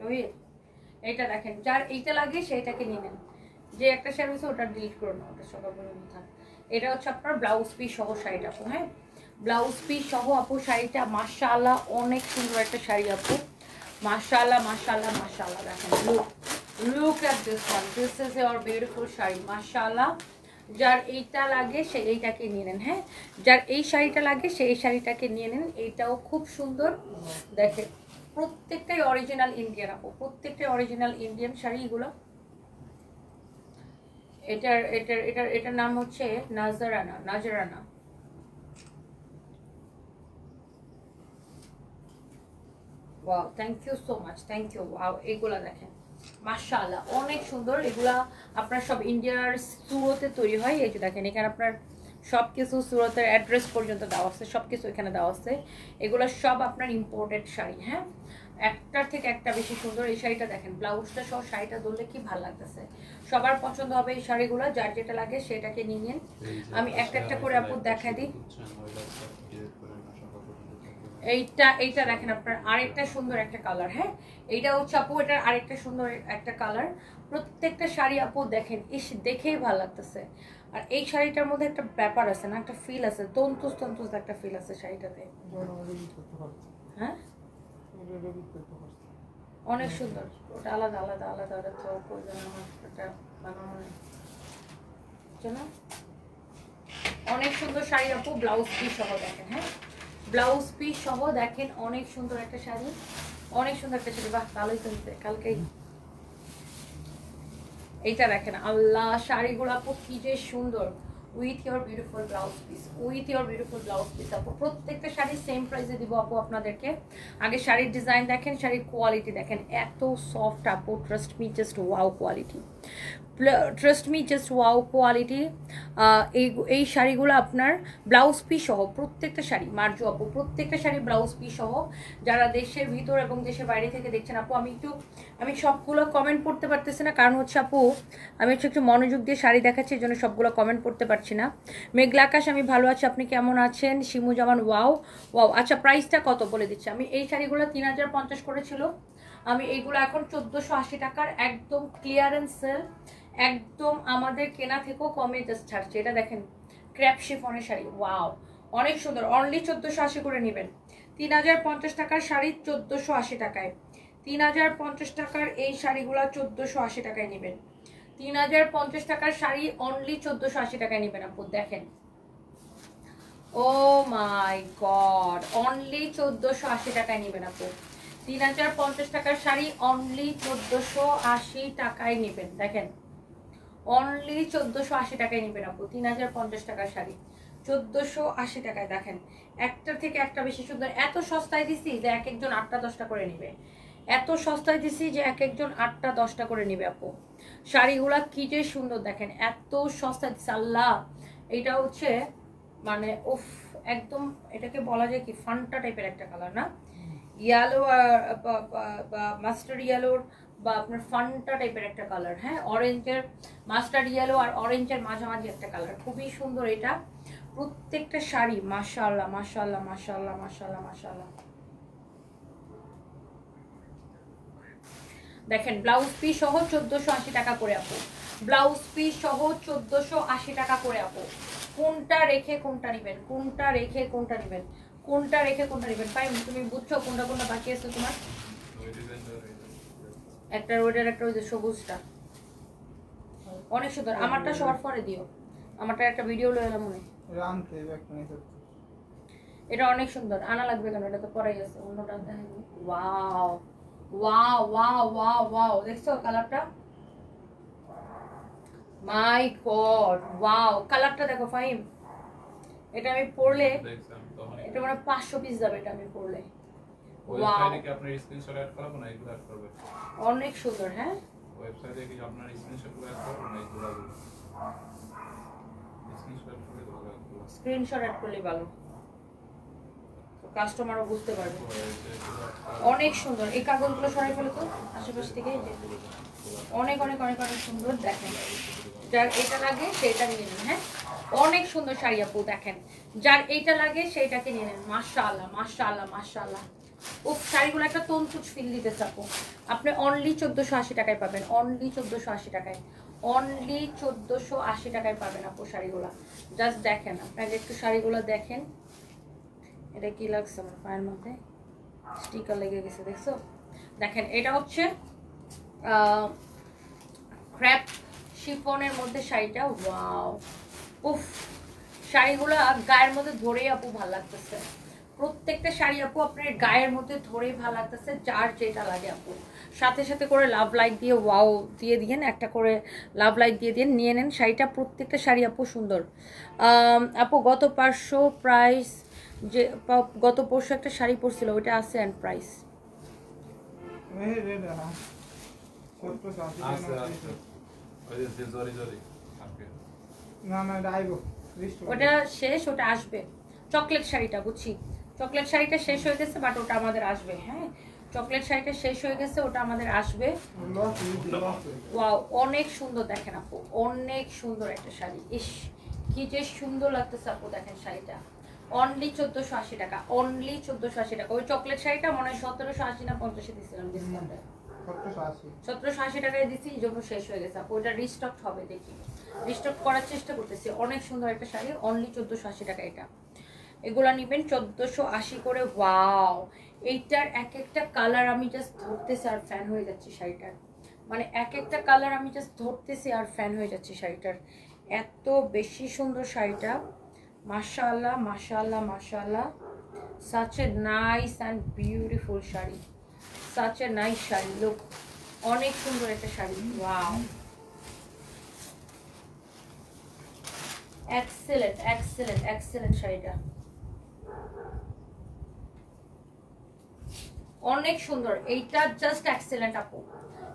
রোহিত। এইটা দেখেন যার এইটা লাগে সেইটাকে নিয়ে নেন। যে একটা শেয়ার হয়েছে ওটা ডিলিট করো না, ওটা সকাল পর্যন্ত থাক। এটা হচ্ছে আপনার ব্লাউজ পিস সহ শাড়িটা আপু। হ্যাঁ ব্লাউজ পিস সহ আপু শাড়িটা মাশাআল্লাহ অনেক সুন্দর একটা শাড়ি আপু। মাশাআল্লাহ মাশাআল্লাহ মাশাআল্লাহ। দেখেন look at this one, this is your beautiful sari মাশাআল্লাহ। যার এইটা লাগে সে এইটাকে নিয়ে নেন। হ্যাঁ যার এই শাড়িটা লাগে সে এই শাড়িটাকে নিয়ে নেন। এইটাও খুব সুন্দর। দেখেন প্রত্যেকটাই অরিজিনাল ইন্ডিয়ান আপু, প্রত্যেকটাই অরিজিনাল ইন্ডিয়ান শাড়ি এগুলো। এটার এটার এটার এটার নাম হচ্ছে Nazrana, Nazrana. Wow thank you so much, thank you. Wow এগুলা দেখেন মাশাআল্লাহ অনেক সুন্দর। এগুলা আপনার সব ইন্ডিয়ার সুরতে তৈরি হয়। এই যে দেখেন এখানে আপনার সব কিছু সুরতের অ্যাড্রেস পর্যন্ত দেওয়া আছে, সব কিছু এখানে দেওয়া আছে। এগুলো সব আপনার ইম্পোর্টেড শাড়ি। হ্যাঁ একটার থেকে একটা বেশি সুন্দর। এই শাড়িটা দেখেন ব্লাউজটা সহ শাড়িটা ধরলে কি ভালো লাগতেছে। সবার পছন্দ হবে এই শাড়িগুলো, যার যেটা লাগে সেটাকে নিয়ে নিন। আমি একটা একটা করে আপু দেখা দিই। এইটা দেখেন আপনার আরেকটা সুন্দর একটা কালার। হ্যাঁ, এইটা হচ্ছে আপু এটার আরেকটা সুন্দর একটা কালার। প্রত্যেকটা শাড়ি আপু দেখেন ইস দেখেই ভালো লাগতেছে। আর এই শাড়িটার মধ্যে একটা ব্যাপার আছে না, একটা ফিল আছে, তন্তুস তন্তুস একটা ফিল আছে শাড়িটাতে। হ্যাঁ অনেক সুন্দর। ওটা আলাদা আলাদা আলাদা ওটা তো প্রয়োজন আমার একটা বানানো নেই। চলো অনেক সুন্দর শাড়ি আপু, ব্লাউজ পিস সহ দেখেন। হ্যাঁ ব্লাউজ পিস সহ দেখেন, অনেক সুন্দর একটা শাড়ি, অনেক সুন্দর একটা শাড়ি। বাহ ভালোই তো কালকেই। এইটা দেখেন আল্লাহ শাড়িগুলো আপু কি যে সুন্দর, with your beautiful blouse piece, with your beautiful blouse piece আপু। প্রত্যেকটা শাড়ি সেম প্রাইসে দিব আপু আপনাদেরকে। আগে শাড়ির ডিজাইন দেখেন, শাড়ির কোয়ালিটি দেখেন, এত সফট আপু, trust me just wow quality, trust me just wow quality. এই শাড়িগুলো আপনার ব্লাউজ পিস সহ, প্রত্যেকটা শাড়ি মার্জু আপু, প্রত্যেকটা শাড়ি ব্লাউজ পিস সহ। যারা দেশের ভিতর এবং দেশের বাইরে থেকে দেখছেন আপু, আমি সবগুলো কমেন্ট পড়তে পারতেছি না, কারণ হচ্ছে আপু আমি হচ্ছে একটু মনোযোগ দিয়ে শাড়ি দেখাচ্ছি, এই জন্য সবগুলো কমেন্ট পড়তে পারছি না। মেঘলা আকাশ আমি ভালো আছি, আপনি কেমন আছেন? শিমু জামান ওয়াও ওয়াও। আচ্ছা প্রাইসটা কত বলে দিচ্ছি আমি। এই শাড়িগুলো 3050 করেছিল, আমি এইগুলো এখন 1480 টাকার একদম ক্লিয়ারেন্স সেল, একদম আমাদের কেনা থেকেও কমে জাস্ট ছাড়ছে। এটা দেখেন ক্র্যাপ শিফনের শাড়ি, ওয়াও অনেক সুন্দর, অনলি 1480 করে নেবেন। 3050 টাকার শাড়ি 1480 টাকায়, 3050 টাকার এই শাড়িগুলো 1480 টাকায় নেবেন। 3050 টাকার শাড়ি অনলি 1480 টাকায় নেবেন আপু। দেখেন ও মাই গড, অনলি 1480 টাকায় নেবেন আপু। 3050 টাকার শাড়ি অনলি 1480 টাকায় নেবেন। দেখেন অনলি 1480 টাকায় নেবেন আপু। 3050 টাকার শাড়ি 1480 টাকায়। দেখেন একটার থেকে একটা বেশি সুন্দর। এত সস্তায় দিছি যে এক একজন 8টা 10টা করে নেবে, এত সস্তায় দিছি যে এক একজন 8টা 10টা করে নেবে আপু। শাড়িগুলা কি যে সুন্দর দেখেন, এত সস্তায় দিচ্ছে আল্লাহ। এইটা হচ্ছে মানে উফ একদম, এটাকে বলা যায় কি ফান্টা টাইপের একটা কালার না, ইয়েলো বা মাস্টার্ড ইয়েলোর বা আপনার ফান্টা টাইপের একটা কালার। হ্যাঁ অরেঞ্জের, মাস্টার্ড ইয়েলো আর অরেঞ্জের মাঝামাঝি একটা কালার, খুবই সুন্দর এটা। প্রত্যেকটা শাড়ি মাশাআল্লাহ মাশাআল্লাহ মাশাআল্লাহ মাশাআল্লাহ মাশাআল্লাহ। দেখেন ব্লাউজ পিস সহ 1480 টাকা করে আপু, ব্লাউজ পিস সহ 1480 টাকা করে আপু। কোনটা রেখে কোনটা নেবেন, কোনটা রেখে কোনটা নেবেন, কোনটা রেখে কোনটা নেবেন। পাই তুমি বুঝছো কোনটা কোনটা বাকি আছে তোমার? একটা রোডের একটা ওই যে সবুজটা অনেক সুন্দর। আমারটা সবার পরে দিও, আমারটা একটা ভিডিও লয়ে এলাম মনে। এটা অনেক সুন্দর, আনা লাগবে কেন, এটা তো পরেই আছে অন্যটা। Wow wow wow wow wow, দেখছো কালারটা? মাই গড ওয়াও, কালারটা দেখো ফাহিম। এটা আমি পরলে এটা মানে 500 পিস যাবে এটা আমি পরলে। ওয়েবসাইটে কি আপনার স্ক্রিনশট অ্যাড করাবো না এগুলো অ্যাড করবে? অনেক সুন্দর। হ্যাঁ ওয়েবসাইটে কি আপনার স্ক্রিনশটগুলো অ্যাড করব না এগুলো? স্ক্রিনশট অ্যাড করলে ভালো, তো কাস্টমারও বুঝতে পারবে। অনেক সুন্দর এই কাগজগুলো সরাই ফেলে তো আশেপাশ থেকে, অনেক অনেক অনেক অনেক সুন্দর। দেখেন যার এটা লাগে সেটা নিয়ে নেন। হ্যাঁ অনেক সুন্দর শাড়ি আপু, দেখেন যার এইটা লাগে সেইটাকে নিয়ে নেন। মাশাআল্লাহ মাশাআল্লাহ মাশাআল্লাহ। ও শাড়িগুলো একটা তন্তুজ ফিল দিতে চাপো। আপনি অনলি 1480 টাকায় পাবেন, অনলি 1480 টাকায়, অনলি 1480 টাকায় পাবেন আপু শাড়িগুলো। জাস্ট দেখেন, আপনাকে একটু শাড়িগুলো দেখেন। এটা কি লাগছে আমার পায়ের মধ্যে, স্টিকার লেগে গেছে দেখছো? দেখেন এটা হচ্ছে ক্র্যাপ শিফনের মধ্যে শাড়িটা, ওয়াও উফ শাড়িগুলো গায়ের মধ্যে ধরেই আপু ভালো লাগতেছে। প্রত্যেকটা শাড়ি আপু আপনার গায়ের মধ্যে ধরেই ভালো লাগতেছে, যার যেটা লাগে আপু। সাথে সাথে করে লাভ লাইট দিয়ে ওয়াও দিয়ে দিয়েন, একটা করে লাভ লাইট দিয়ে দিন, নিয়ে নেন শাড়িটা। প্রত্যেকটা শাড়ি আপু সুন্দর। আপু গত 500 প্রাইস, যে গত পরশু একটা শাড়ি পরছিল ওইটা আছে এন্ড প্রাইস ওটা শেষ, ওটা আসবে। চকলেট শাড়িটা বুঝছি, চকলেট শাড়িটা শেষ হয়ে গেছে, বাট ওটা আমাদের আসবে। হ্যাঁ চকলেট শাড়িটা শেষ হয়ে গেছে, ওটা আমাদের আসবে। ওয়াও অনেক সুন্দর, দেখেন আপু অনেক সুন্দর একটা শাড়ি। ইস কি যে সুন্দর লাগতেছে আপু, দেখেন শাড়িটা অনলি 1480 টাকা, অনলি 1480 টাকা। ওই চকলেট শাড়িটা মনে হয় 1780 না 50 দিছিলাম ডিসকাউন্টে, 1780 টাকায় দিছি, এই জন্য শেষ হয়ে গেছে। ওইটা রিস্টক হবে, দেখি রিস্টক করার চেষ্টা করতেছি। অনেক সুন্দর একটা শাড়ি, অনলি 1480 টাকা এটা। এগুলা নেবেন 1480 করে। ওয়াও, এইটার এক একটা কালার আমি জাস্ট ধরতেছি আর ফ্যান হয়ে যাচ্ছি শাড়িটার, মানে এক একটা কালার আমি জাস্ট ধরতেছি আর ফ্যান হয়ে যাচ্ছি শাড়িটার, এত বেশি সুন্দর শাড়িটা। মাশাআল্লাহ মাশাআল্লাহ মাশাআল্লাহ, such a nice and beautiful sari, such a nice sari. Look, অনেক সুন্দর একটা sari. Wow, excellent excellent excellent শাড়িটা, অনেক সুন্দর। এইটা জাস্ট এক্সেলেন্ট আপু,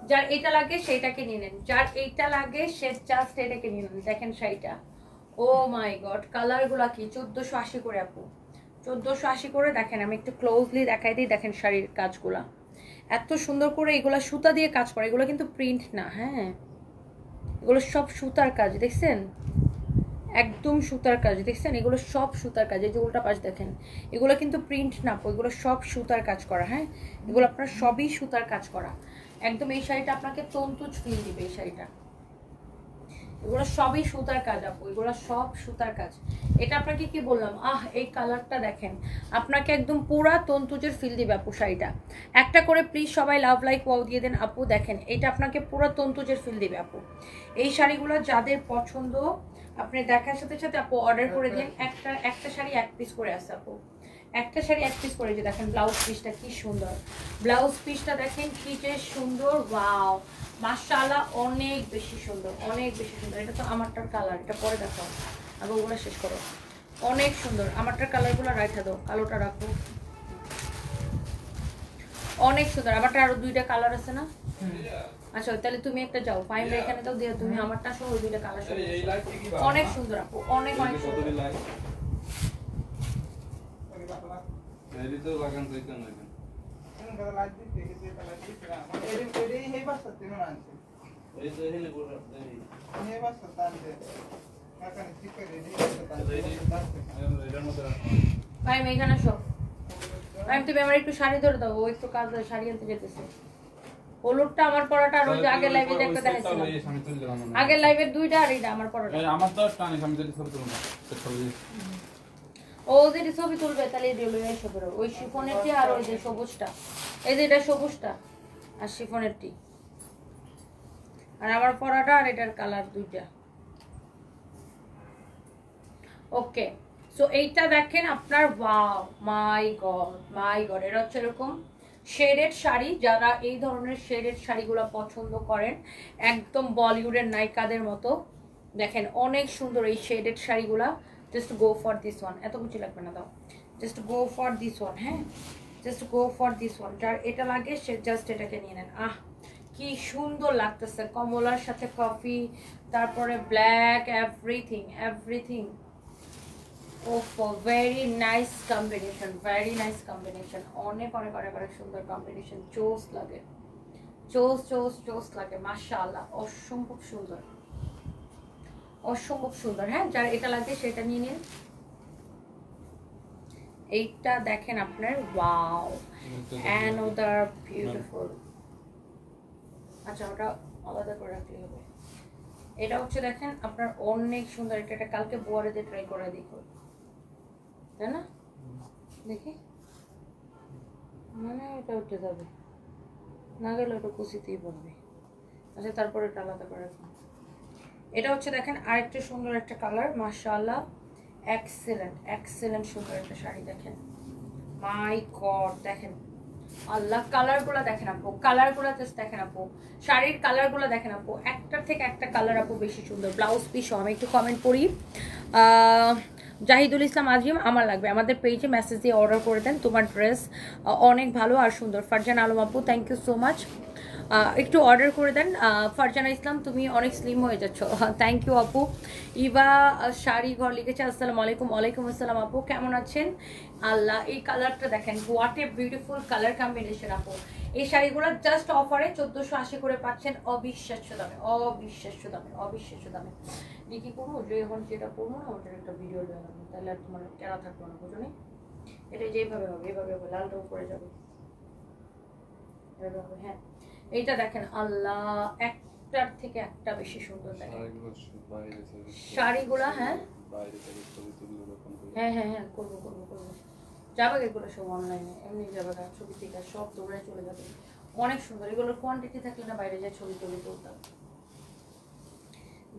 যার এটা লাগে সেটাকে নিয়ে নেন, যার এইটা লাগে সে জাস্ট এটাকে নিয়ে নেন। দেখেন শাড়িটা, ও মাই গড, কালার গুলা কি 1480 করে আপু, 1480 করে। দেখেন আমি একটু ক্লোজলি দেখাই দিই, দেখেন শাড়ির কাজগুলা এত সুন্দর করে, এগুলা সুতা দিয়ে কাজ করে, এগুলো কিন্তু প্রিন্ট না, হ্যাঁ এগুলো সব সুতার কাজ, দেখছেন একদম সুতার কাজ, দেখছেন এগুলো সব সুতার কাজ। এই যে উল্টা পাশ দেখেন, এগুলো কিন্তু প্রিন্ট না, এগুলো সব সুতার কাজ করা, হ্যাঁ এগুলো আপনার সবই সুতার কাজ করা একদম। এই শাড়িটা আপনাকে তন্তুজ ফিল দিবে, এই শাড়িটা এগুলো সবই সুতার কাজ আপু, এগুলো সব সুতার কাজ। এটা আপনাকে কি বললাম, এই কালারটা দেখেন, আপনাকে একদম পুরা তন্তুজের ফিল দিবে আপু শাড়িটা। একটা করে প্লিজ সবাই লাভ লাইক ওয়াও দিয়ে দেন আপু। দেখেন এটা আপনাকে পুরা তন্তুজের ফিল দিবে আপু। এই শাড়িগুলো যাদের পছন্দ আপনি দেখার সাথে সাথে আপু অর্ডার করে দিন। একটা শাড়ি এক পিস করে আছে আপু, একটা শাড়ি এক পিস করে। যে দেখেন ব্লাউজ পিসটা কি সুন্দর, ব্লাউজ পিসটা দেখেন কি যে সুন্দর। ওয়াও মাশাআল্লাহ, অনেক বেশি সুন্দর, অনেক বেশি সুন্দর। এটা তো আমারটার কালার, এটা পরে দেখো, আগে ওগুলো শেষ করো। অনেক সুন্দর, আমারটার কালারগুলো রাখা দাও, কালোটা রাখো। অনেক সুন্দর, আমারটা আরো দুইটা কালার আছে না? আচ্ছা তাহলে তুমি একটা যাও ফাইনাল এখানে দাও দিয়ে, তুমি আমারটা সহ দুইটা কালার সহ। অনেক সুন্দর আপু, অনেক অনেক সুন্দর। এখানে সব তুমি আমার একটু শাড়ি ধরে দাও, ও একটু কাজ শাড়ি আনতে যেতেছে। হলুদটা আমার পরাটা, আর ওই যে আগের লাইভে যে একটা দেখাচ্ছিলাম, আগের লাইভের দুইটা, আর এইটা আমার পরাটা। আমার তো টানি, আমি যদি ছবি তুলবো, ও যদি ছবি তুলবে তাহলে এই দিল এই সবের, ওই শিফনেরটি আর ওই যে সবুজটা, এই যে এটা সবুজটা আর শিফনেরটি, আর আমার পরাটা আর এটার কালার দুইটা। ওকে, সো এইটা দেখেন আপনার, ওয়াও মাই গড মাই গড, এটা হচ্ছে এরকম শেডেড শাড়ি। যারা এই ধরনের শেডেড শাড়িগুলো পছন্দ করেন, একদম বলিউডের নায়িকাদের মতো, দেখেন অনেক সুন্দর এই শেডেড শাড়িগুলা। Just go for this one, এত কিছু লাগবে না, দাও just go for this one, হ্যাঁ just go for this one. যার এটা লাগে সে জাস্ট এটাকে নিয়ে নেন। কি সুন্দর লাগতেছে, কমলার সাথে কফি, তারপরে black, everything everything. Very nice combination, very nice combination, অনেক অনেক অনেক অনেক সুন্দর কম্বিনেশন, চোস লাগে, চোস চোস চোস লাগে, মাশাআল্লাহ অসম্ভব সুন্দর, অসম্ভব সুন্দর। হ্যাঁ যার এটা লাগে সেটা নিয়ে নিন। এইটা দেখেন আপনার, ওয়াও অ্যানাদার বিউটিফুল। আচ্ছা ওটা আলাদা করে রাখলে হবে। এটা হচ্ছে দেখেন আপনার অনেক সুন্দর, এটা কালকে বোয়ারে দিয়ে ট্রাই করে দেখো, তাই না? দেখি মানে এটা উঠে যাবে না, গেলে ওটা কুচিতেই পড়বে। আচ্ছা তারপরে এটা আলাদা করে রাখুন। এটা হচ্ছে দেখেন আরেকটা সুন্দর একটা কালার, মাশাআল্লাহ এক্সেলেন্ট এক্সেলেন্ট সুন্দর একটা শাড়ি। দেখেন মাই গড, দেখেন আল্লাহ, কালারগুলো দেখেন আপু, কালারগুলো জাস্ট দেখেন আপু, শাড়ির কালারগুলো দেখেন আপু, একটার থেকে একটা কালার আপু বেশি সুন্দর। ব্লাউজ পিস আমি একটু কমেন্ট করি। জাহিদুল ইসলাম আজিম, আমার লাগবে, আমাদের পেজে মেসেজ দিয়ে অর্ডার করে দেন, তোমার ড্রেস অনেক ভালো আর সুন্দর। ফারজান আলম আপু, থ্যাংক ইউ সো মাচ। একটু অর্ডার করে দেন। ফারজানা ইসলাম তুমি অনেক স্লিম হয়ে যাচ্ছ, থ্যাংক ইউ আপু। ইভা শাড়ি ঘর লিখেছে আসসালামু আলাইকুম। ওয়ালাইকুম আসসালাম আপু, কেমন আছেন? আল্লাহ, এই কালারটা দেখেন, what a beautiful colour combination আপু। এই শাড়িগুলো জাস্ট অফারে 1480 করে পাচ্ছেন, অবিশ্বাস্য দামে, অবিশ্বাস্য দামে, অবিশ্বাস্য দামে। কি করবো যে এখন যেটা করবো না ওটার একটা ভিডিও দেওয়া, তাহলে আর তোমার কেনা থাকবো না, বুঝো নি? এটা যেভাবে হবে এভাবে হবে, লালটা উপরে যাবে এভাবে হবে। হ্যাঁ, এইটা দেখেন, আল্লাহ, একটার থেকে একটা বেশি সুন্দর দেখেন শাড়িগুলা। হ্যাঁ হ্যাঁ হ্যাঁ হ্যাঁ, করবো করবো করবো, যাবে এগুলো সব অনলাইনে, এমনি যাবে, ছবি থেকে সব দৌড়ে চলে যাবে। অনেক সুন্দর, এগুলোর কোয়ান্টিটি থাকলে না বাইরে যায় ছবি তুলে তুলতাম।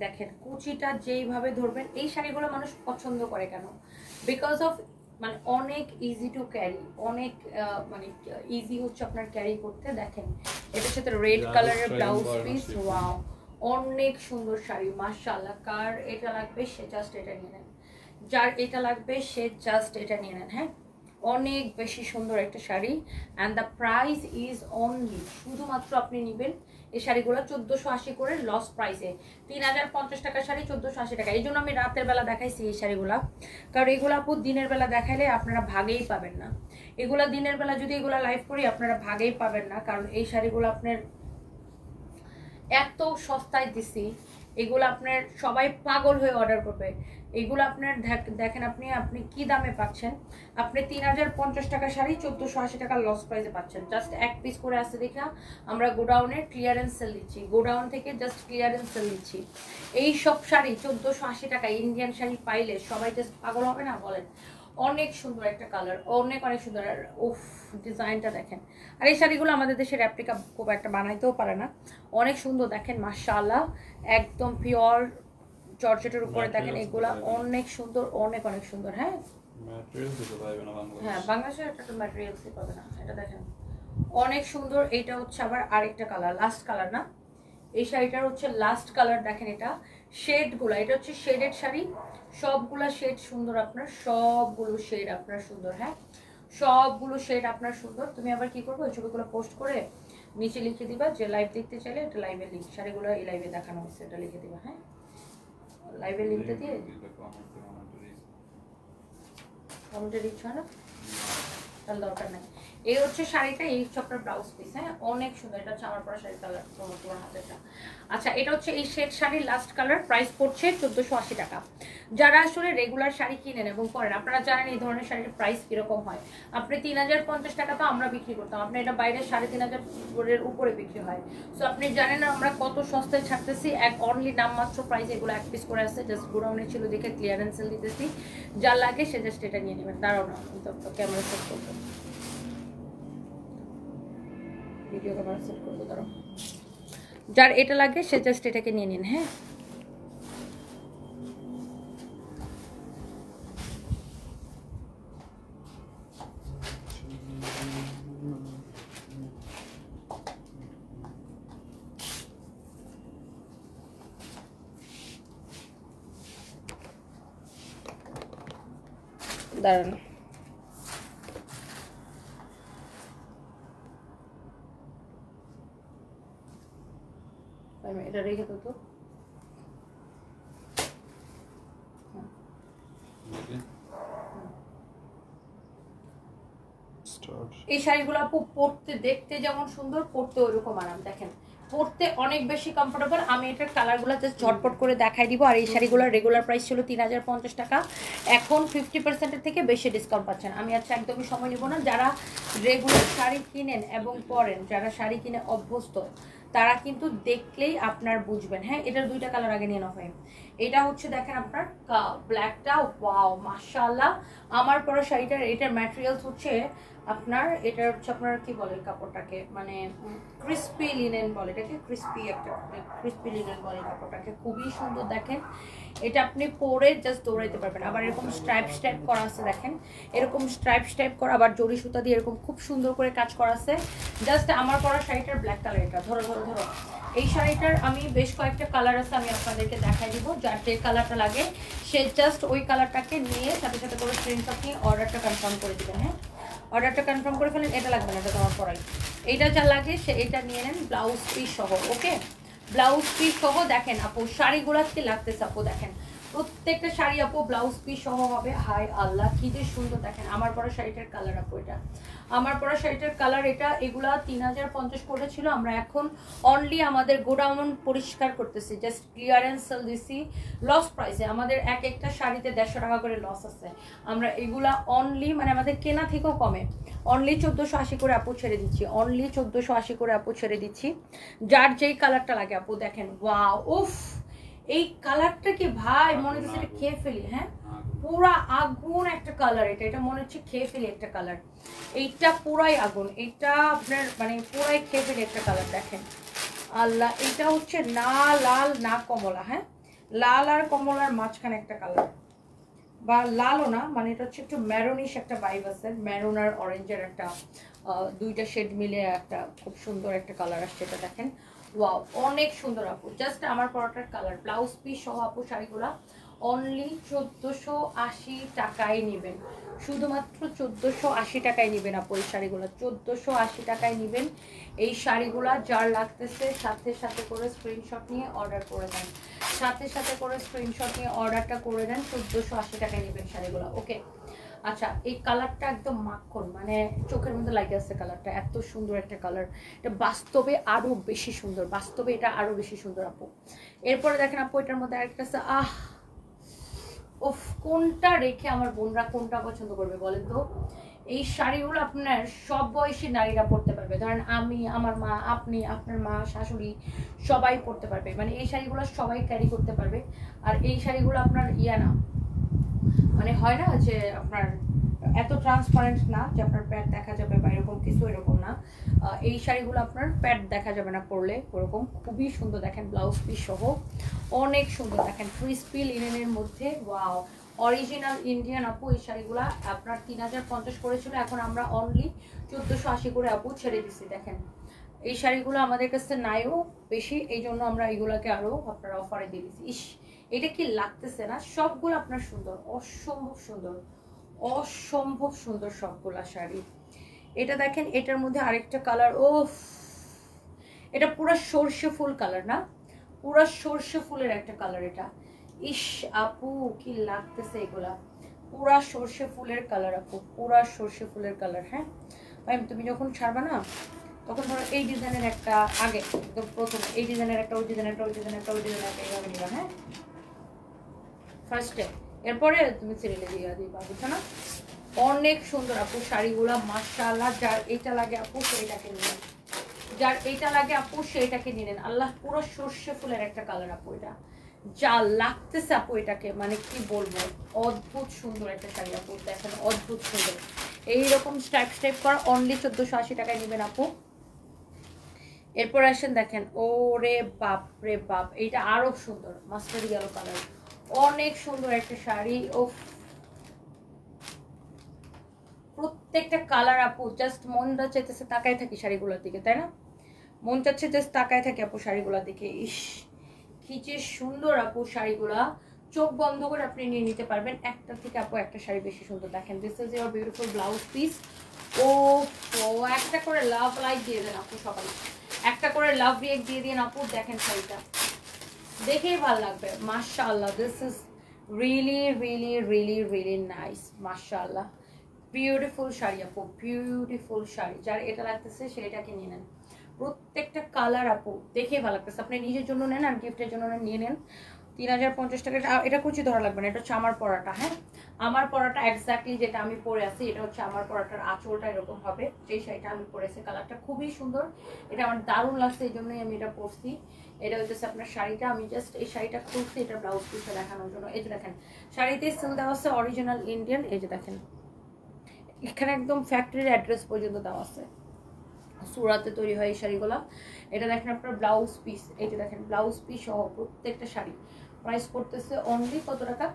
দেখেন কুচিটা যেইভাবে ধরবেন, এই শাড়িগুলো মানুষ পছন্দ করে কেন? বিকজ অফ মানে অনেক ইজি টু ক্যারি, অনেক মানে ইজি হচ্ছে আপনার ক্যারি করতে। দেখেন এটার সাথে রেড কালারের ব্লাউজ পিস, ওয়াও, অনেক সুন্দর শাড়ি মাশাআল্লাহ। কার এটা লাগবে সে জাস্ট এটা নিয়ে নেন, যার এটা লাগবে সে জাস্ট এটা নিয়ে নেন। হ্যাঁ, অনেক বেশি সুন্দর একটা sari, and the price is only, শুধুমাত্র আপনি নেবেন এই শাড়িগুলো 1480 করে লস প্রাইসে। 3050 টাকার শাড়ি 1480 টাকা। এই জন্য আমি রাতের বেলা দেখাইছি এই শাড়িগুলা, কারণ এগুলো আপু দিনের বেলা দেখাইলে আপনারা ভাগেই পাবেন না। এগুলা দিনের বেলা যদি এগুলা লাইভ করি আপনারা ভাগেই পাবেন না, কারণ এই শাড়িগুলো আপনার এত সস্তায় দিছি, এগুলো আপনার সবাই পাগল হয়ে অর্ডার করবে। এগুলো আপনার দেখেন আপনি আপনি কি দামে পাচ্ছেন, আপনি 3050 টাকা শাড়ি 1480 টাকা লস প্রাইসে পাচ্ছেন। জাস্ট এক পিস করে আসতে দেখা আমরা গোডাউনে ক্লিয়ারেন্স সেল দিচ্ছি, গোডাউন থেকে জাস্ট ক্লিয়ারেন্স সেল দিচ্ছি। এই সব শাড়ি 1480 টাকা ইন্ডিয়ান শাড়ি পাইলে সবাই জাস্ট পাগল হবে না বলেন? অনেক সুন্দর একটা কালার, অনেক অনেক সুন্দর। আর উফ, ডিজাইনটা দেখেন। আর এই শাড়িগুলো আমাদের দেশের রেপ্লিকা খুব একটা বানাইতেও পারে না, অনেক সুন্দর দেখেন মাশাআল্লাহ, একদম পিওর জর্জেটের উপরে দেখেন, এগুলা অনেক সুন্দর, অনেক অনেক সুন্দর। হ্যাঁ হ্যাঁ, বাংলাদেশের একটা তো ম্যাটেরিয়ালসই পাবে না। এটা দেখেন অনেক সুন্দর। এইটা হচ্ছে আবার আরেকটা কালার, লাস্ট কালার না, এই শাড়িটার হচ্ছে লাস্ট কালার। দেখেন এটা শেডগুলা, এটা হচ্ছে শেডেড শাড়ি, সবগুলা শেড সুন্দর আপনার, সবগুলো শেড আপনার সুন্দর। হ্যাঁ, সবগুলো শেড আপনার সুন্দর। তুমি আবার কি করবো, ওই ছবিগুলো পোস্ট করে নিচে লিখে দিবা যে লাইভ দেখতে চাইলে এটা লাইভের লিঙ্ক, শাড়িগুলো এই লাইভে দেখানো হচ্ছে এটা লিখে দিবা। হ্যাঁ, লাইভের লিঙ্কটা দিয়ে কমেন্টে রিচ হয় না, তাহলে দরকার নাই। এই হচ্ছে শাড়িটা, এই হচ্ছে আপনার ব্লাউজ পিস। হ্যাঁ, অনেক সুন্দর। এটা হচ্ছে আমার পরা শাড়ির কালার, তোমার হাতেরটা। আচ্ছা, এটা হচ্ছে এই শেড শাড়ির লাস্ট কালার, প্রাইস পড়ছে 1480 টাকা। যারা আসলে রেগুলার শাড়ি কিনেন এবং পরেন, আপনারা জানেন এই ধরনের শাড়ির প্রাইস কিরকম হয়। আপনি 3050 টাকা তো আমরা বিক্রি করতাম, আপনি এটা বাইরে 3500 উপরে বিক্রি হয়। সো আপনি জানেন না আমরা কত সস্তায় ছাড়তেছি, এক অনলি নামমাত্র প্রাইস। এগুলো এক পিস করে আসছে, জাস্ট গোডাউনে ছিল দেখে ক্লিয়ারেন্স সেল দিতেছি, যার লাগে সে জাস্ট এটা নিয়ে নেবেন। দাঁড়াও না, তো ক্যামেরা সেট করবো, ভিডিও ক্যামেরা সেট করবো, দাঁড়াও। যার এটা লাগে সে জাস্ট এটাকে নিয়ে নিন। হ্যাঁ, দাঁড়ান, এটা রেখে তো। এই শাড়িগুলো আপু পরতে দেখতে যেমন সুন্দর, পরতে ওইরকম আরাম। দেখেন পরতে অনেক বেশি কমফোর্টেবল। আমি এটার কালারগুলো জাস্ট ঝটপট করে দেখাই দিব। আর এই শাড়িগুলোর রেগুলার প্রাইস ছিল 3050 টাকা, এখন 50%-এর থেকে বেশি ডিসকাউন্ট পাচ্ছেন। আমি আচ্ছা একদমই সময় নিব না। যারা রেগুলার শাড়ি কিনেন এবং পরেন, যারা শাড়ি কিনে অভ্যস্ত, তারা কিন্তু দেখলেই আপনার বুঝবেন। হ্যাঁ, এটার দুইটা কালার আগে নিয়ে নেওয়া হয়। এটা হচ্ছে দেখেন আপনার ব্ল্যাকটা, ওয়াও মাশাআল্লাহ। আমার পরা শাড়িটার এটার ম্যাটেরিয়ালস হচ্ছে আপনার, এটা হচ্ছে আপনার কি বলে কাপড়টাকে, মানে ক্রিস্পি লিনেন বলে এটাকে, ক্রিস্পি একটা ক্রিস্পি লিনেন বলে কাপড়টাকে, খুবই সুন্দর। দেখেন এটা আপনি পরে জাস্ট দৌড়াইতে পারবেন। আবার এরকম স্ট্রাইপ স্ট্রাইপ করা আছে, দেখেন এরকম স্ট্রাইপ স্ট্রাইপ করা, আবার জড়ি সুতা দিয়ে এরকম খুব সুন্দর করে কাজ করা আছে। জাস্ট আমার পরা শাড়িটার ব্ল্যাক কালার, এটা ধরো ধরো ধরো। এই শাড়িটার আমি বেশ কয়েকটা কালার আছে, আমি আপনাদেরকে দেখাই দিব। যার যে কালারটা লাগে সে জাস্ট ওই কালারটাকে নিয়ে সাথে সাথে করে স্ক্রিনশট নিয়ে অর্ডারটা কনফার্ম করে দিবেন। হ্যাঁ, অর্ডারটা কনফার্ম করে ফেলেন। এটা লাগবে না, এটা তোমার পরাই। এইটা যা লাগে সে এটা নিয়ে নেন ব্লাউজ পিস সহ। ওকে, ব্লাউজ পিস সহ দেখেন আপু শাড়িগুলো কি লাগতেছে আপু, দেখেন প্রত্যেকটা শাড়ি আপু ব্লাউজ পিস সহ হবে। হাই আল্লাহ কি যে সুন্দর, দেখেন আমার পরা শাড়িটার কালার আপু, এটা আমার পরা শাড়িটার কালার। এটা এগুলা 3050 করেছিল, আমরা এখন অনলি আমাদের গোডাউন পরিষ্কার করতেছি, জাস্ট ক্লিয়ারেন্স সেল দিছি লস প্রাইসে। আমাদের এক একটা শাড়িতে 150 টাকা করে লস আছে। আমরা এগুলা অনলি মানে আমাদের কেনা থেকেও কমে অনলি 1480 করে আপু ছেড়ে দিচ্ছি, অনলি 1480 করে আপু ছেড়ে দিচ্ছি। যার যেই কালারটা লাগে আপু দেখেন। ওয়াও, উফ এই কালারটা কি ভাই মনে হচ্ছে এটা খেয়ে ফেলি। হ্যাঁ, পুরা আগুন একটা কালার, এটা এটা মনে হচ্ছে খেয়ে ফেলি একটা কালার। এইটা পুরাই আগুন, এটা আপনার মানে পুরাই খেয়ে ফেলি একটা কালার। দেখেন আল্লাহ, এটা হচ্ছে না লাল না কমলা, হ্যাঁ লাল আর কমলার মাঝখানে একটা কালার, বা লালও না, মানে এটা হচ্ছে একটু ম্যারুনিশ একটা ভাইব আছে, ম্যারুন আর অরেঞ্জের একটা দুইটা শেড মিলে একটা খুব সুন্দর একটা কালার আসছে। এটা দেখেন ওয়াও, অনেক সুন্দর আপু, জাস্ট আমার পরাটার কালার। ব্লাউজ পিস সহ আপু শাড়িগুলা অনলি 1480 টাকায় নেবেন, শুধুমাত্র 1480 টাকায় নেবেন আপু এই শাড়িগুলো, 1480 টাকায় নেবেন এই শাড়িগুলা। যার লাগতেছে সাথে সাথে করে স্ক্রিনশট নিয়ে অর্ডার করে দেন, সাথে সাথে করে স্ক্রিনশট নিয়ে অর্ডারটা করে দেন, 1480 টাকায় নেবেন শাড়িগুলো। ওকে, আচ্ছা এই কালারটা একদম মাখন, মানে চোখের মধ্যে লাগে আছে কালারটা, এত সুন্দর একটা কালার। এটা বাস্তবে আরো বেশি সুন্দর, বাস্তবে এটা আরো বেশি সুন্দর আপু। এরপরে দেখেন আপু এটার মধ্যে আরেকটা আছে, ওফ কোনটা রেখে আমার বোনরা কোনটা পছন্দ করবে বলেন তো। এই শাড়িগুলো আপনার সব বয়সী নারীরা পরতে পারবে, ধরেন আমি, আমার মা, আপনি, আপনার মা, শাশুড়ি সবাই পরতে পারবে, মানে এই শাড়িগুলো সবাই ক্যারি করতে পারবে। আর এই শাড়িগুলো আপনার না মানে হয় না যে আপনার এত ট্রান্সপারেন্ট না যে আপনার প্যাড দেখা যাবে বা এরকম কিছু, এরকম না। এই শাড়িগুলো আপনার প্যাড দেখা যাবে না পরলে, ওরকম খুবই সুন্দর। দেখেন ব্লাউজ পিস সহ অনেক সুন্দর, দেখেন ক্রিসপি লিনেনের মধ্যে। ওয়াও, অরিজিনাল ইন্ডিয়ান আপু। এই শাড়িগুলো আপনার 3050 করেছিল, এখন আমরা অনলি 1480 করে আপু ছেড়ে দিচ্ছি। দেখেন এই শাড়িগুলো আমাদের কাছে নাইও বেশি, এই জন্য আমরা এইগুলোকে আরো আপনার অফারে দিয়ে দিচ্ছি। ইস এটা কি লাগতেছে না, সবগুলো আপনার সুন্দর, অসম্ভব সুন্দর, অসম্ভব সুন্দর সবগুলা শাড়ি। এটা দেখেন এটার মধ্যে আরেকটা কালার, এটা পুরো সর্ষে ফুল কালার না, পুরো সর্ষে ফুলের একটা কালার এটা। ইস আপু কি লাগতেছে এগুলা, পুরা সর্ষে ফুলের কালার আপু, পুরা সর্ষে ফুলের কালার। হ্যাঁ ভাই তুমি যখন ছাড়বা না তখন ধরো এই ডিজাইনের একটা আগে একদম প্রথমে এই ডিজাইনের একটা, ওই ডিজাইনের একটা, ওই ডিজাইনের একটা, ওই ডিজাইনের একটা, এইভাবে নিবা। হ্যাঁ ফার্স্টে, এরপরে তুমি সিরিয়ালে দিয়ে দিবা, বুঝছো না। অনেক সুন্দর আপু শাড়িগুলা মাশাআল্লাহ। যার এটা লাগে আপু সেইটাকে নিলেন, যার এইটা লাগে আপু সেইটাকে নিলেন। আল্লাহ পুরো সর্ষে ফুলের একটা কালার আপু, এটা যা লাগতেছে আপু এটাকে মানে কি বলবো, অদ্ভুত সুন্দর একটা শাড়ি আপু, দেখেন অদ্ভুত সুন্দর। এইরকম স্টাইপ স্টাইপ করা অনলি 1480 টাকায় নেবেন আপু। এরপর আসেন দেখেন, ওরে বাপ রে বাপ, এইটা আরো সুন্দর, মাস্টার্ড ইয়েলো কালার, অনেক সুন্দর একটা শাড়ি। প্রত্যেকটা কালার আপু জাস্ট মনটা চাইতেছে তাকায় থাকি শাড়িগুলোর দিকে, তাই না? মন চাচ্ছে জাস্ট তাকায় থাকি আপু শাড়িগুলোর দিকে। ইস কি যে সুন্দর আপু শাড়িগুলা, চোখ বন্ধ করে আপনি নিয়ে নিতে পারবেন, একটা থেকে আপু একটা শাড়ি বেশি সুন্দর। দেখেন this is your beautiful blouse piece. ও একটা করে লাভ লাইক দিয়ে দেন আপু, সবাই একটা করে লাভ রিয়েক্ট দিয়ে দিন আপু। দেখেন শাড়িটা দেখেই ভালো লাগবে, মাশাআল্লাহ। This is really really really really nice, মাশাআল্লাহ। বিউটিফুল শাড়ি আপু, বিউটিফুল শাড়ি। যার এটা লাগতেছে সেটাকে নিয়ে নেন, প্রত্যেকটা কালার আপু দেখেই ভালো লাগতেছে। আপনি নিজের জন্য নেন আর গিফটের জন্য নিয়ে নেন। 3050 টাকা। এটা কুচি ধরা লাগবে না, এটা হচ্ছে আমার পরাটা। হ্যাঁ আমার পরাটা এক্স্যাক্টলি যেটা আমি পরে আছি, এটা হচ্ছে আমার পরাটার আঁচলটা এরকম হবে, যেই শাড়িটা আমি পরেছি। কালারটা খুবই সুন্দর, এটা আমার দারুণ লাগছে, এই জন্যই আমি এটা পরছি। এটা হচ্ছে আপনার শাড়িটা, আমি জাস্ট এই শাড়িটা খুলছি এটা ব্লাউজ পিসটা দেখানোর জন্য। এই যে দেখেন শাড়িতে সিল দেওয়া আছে অরিজিনাল ইন্ডিয়ান, এই যে দেখেন এখানে একদম ফ্যাক্টরির অ্যাড্রেস পর্যন্ত দেওয়া আছে, সুরাতে তৈরি হয় এই শাড়িগুলো। এটা দেখেন আপনার ব্লাউজ পিস, এই যে দেখেন ব্লাউজ পিস সহ প্রত্যেকটা শাড়ি প্রাইস করতেছে অনলি কত টাকা,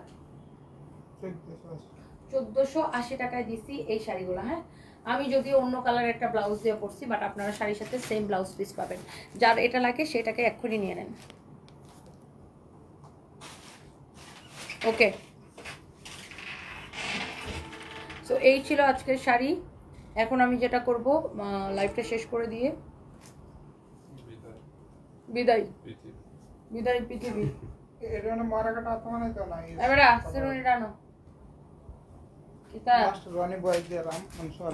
1480 টাকায় দিছি এই শাড়িগুলো। হ্যাঁ আমি যদিও অন্য কালারের একটা ব্লাউজ দিয়ে পরছি, বাট আপনারা শাড়ির সাথে সেম ব্লাউজ পিস পাবেন। যার এটা লাগে সেটাকে এক্ষুনি নিয়ে নেন। ওকে, সো এই ছিল আজকের শাড়ি। এখন আমি যেটা করব লাইভটা শেষ করে দিয়ে বিদায় বিদায় পৃথিবী এটা মানে মারাকাটা আত্মমানাইতো না এবারে আসছে রানো কিতা মাস্টার রনি বয় দিলাম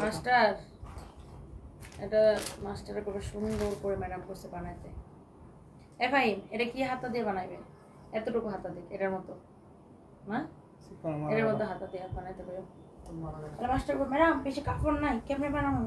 মাস্টার এটা মাস্টারে করে সুন্দর করে ম্যাডাম করছে বানাইতে ফাইন এটা কি হাতা দিয়ে বানাইবে এতটুকু হাতা দিয়ে এটার মতো না এটার মতো হাতা দিয়ে বানাইতে পারো তাহলে মাস্টার বল ম্যাডাম বেশি কাপড় নাই কেমনে বানাবো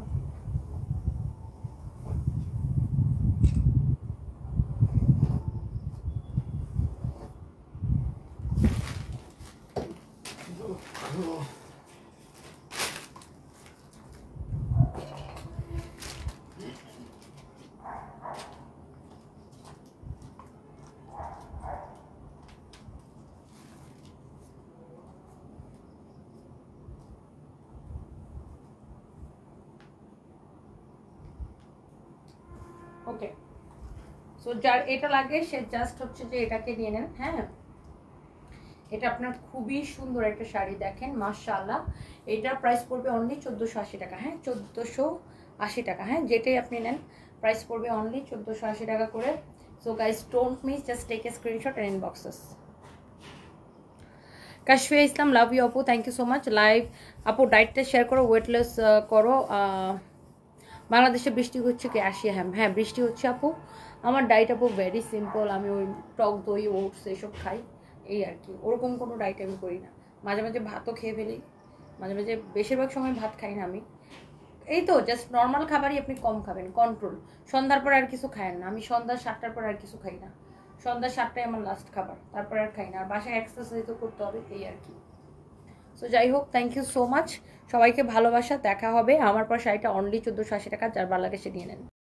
ওকে সো যার এটা লাগে সে জাস্ট হচ্ছে যে এটাকে নিয়ে নেন হ্যাঁ এটা আপনার খুবই সুন্দর একটা শাড়ি দেখেন মাশাআল্লাহ এটার প্রাইস পড়বে অনলি 1480 টাকা হ্যাঁ 1480 টাকা হ্যাঁ যেটাই আপনি নেন প্রাইস পড়বে অনলি 1480 টাকা করে so guys don't miss just take a screenshot and inboxes Kashfia Islam love you আপু thank you so much live আপু ডায়েটটা শেয়ার করো ওয়েটলেস করো বাংলাদেশে বৃষ্টি হচ্ছে কি আসিয়া হ্যাঁ বৃষ্টি হচ্ছে আপু আমার ডায়েট আপু ভেরি সিম্পল আমি ওই টক দই ওটস এসব খাই এই আর কি ওরকম কোনো ডায়েট আমি করি না মাঝে মাঝে ভাতও খেয়ে ফেলি মাঝে মাঝে বেশিরভাগ সময় ভাত খাই না আমি এই তো জাস্ট নর্মাল খাবারই আপনি কম খাবেন কন্ট্রোল সন্ধ্যার পর আর কিছু খায়েন না আমি সন্ধ্যা 7টার পর আর কিছু খাই না সন্ধ্যা 7টায় আমার লাস্ট খাবার তারপর আর খাই না আর বাসায় এক্সারসাইজও করতে হবে এই আর কি সো যাই হোক থ্যাংক ইউ সো মাচ সবাইকে ভালোবাসা দেখা হবে আমার পর শাড়িটা অনলি 1480 টাকা যার ভালো লাগে সে নিয়ে নেন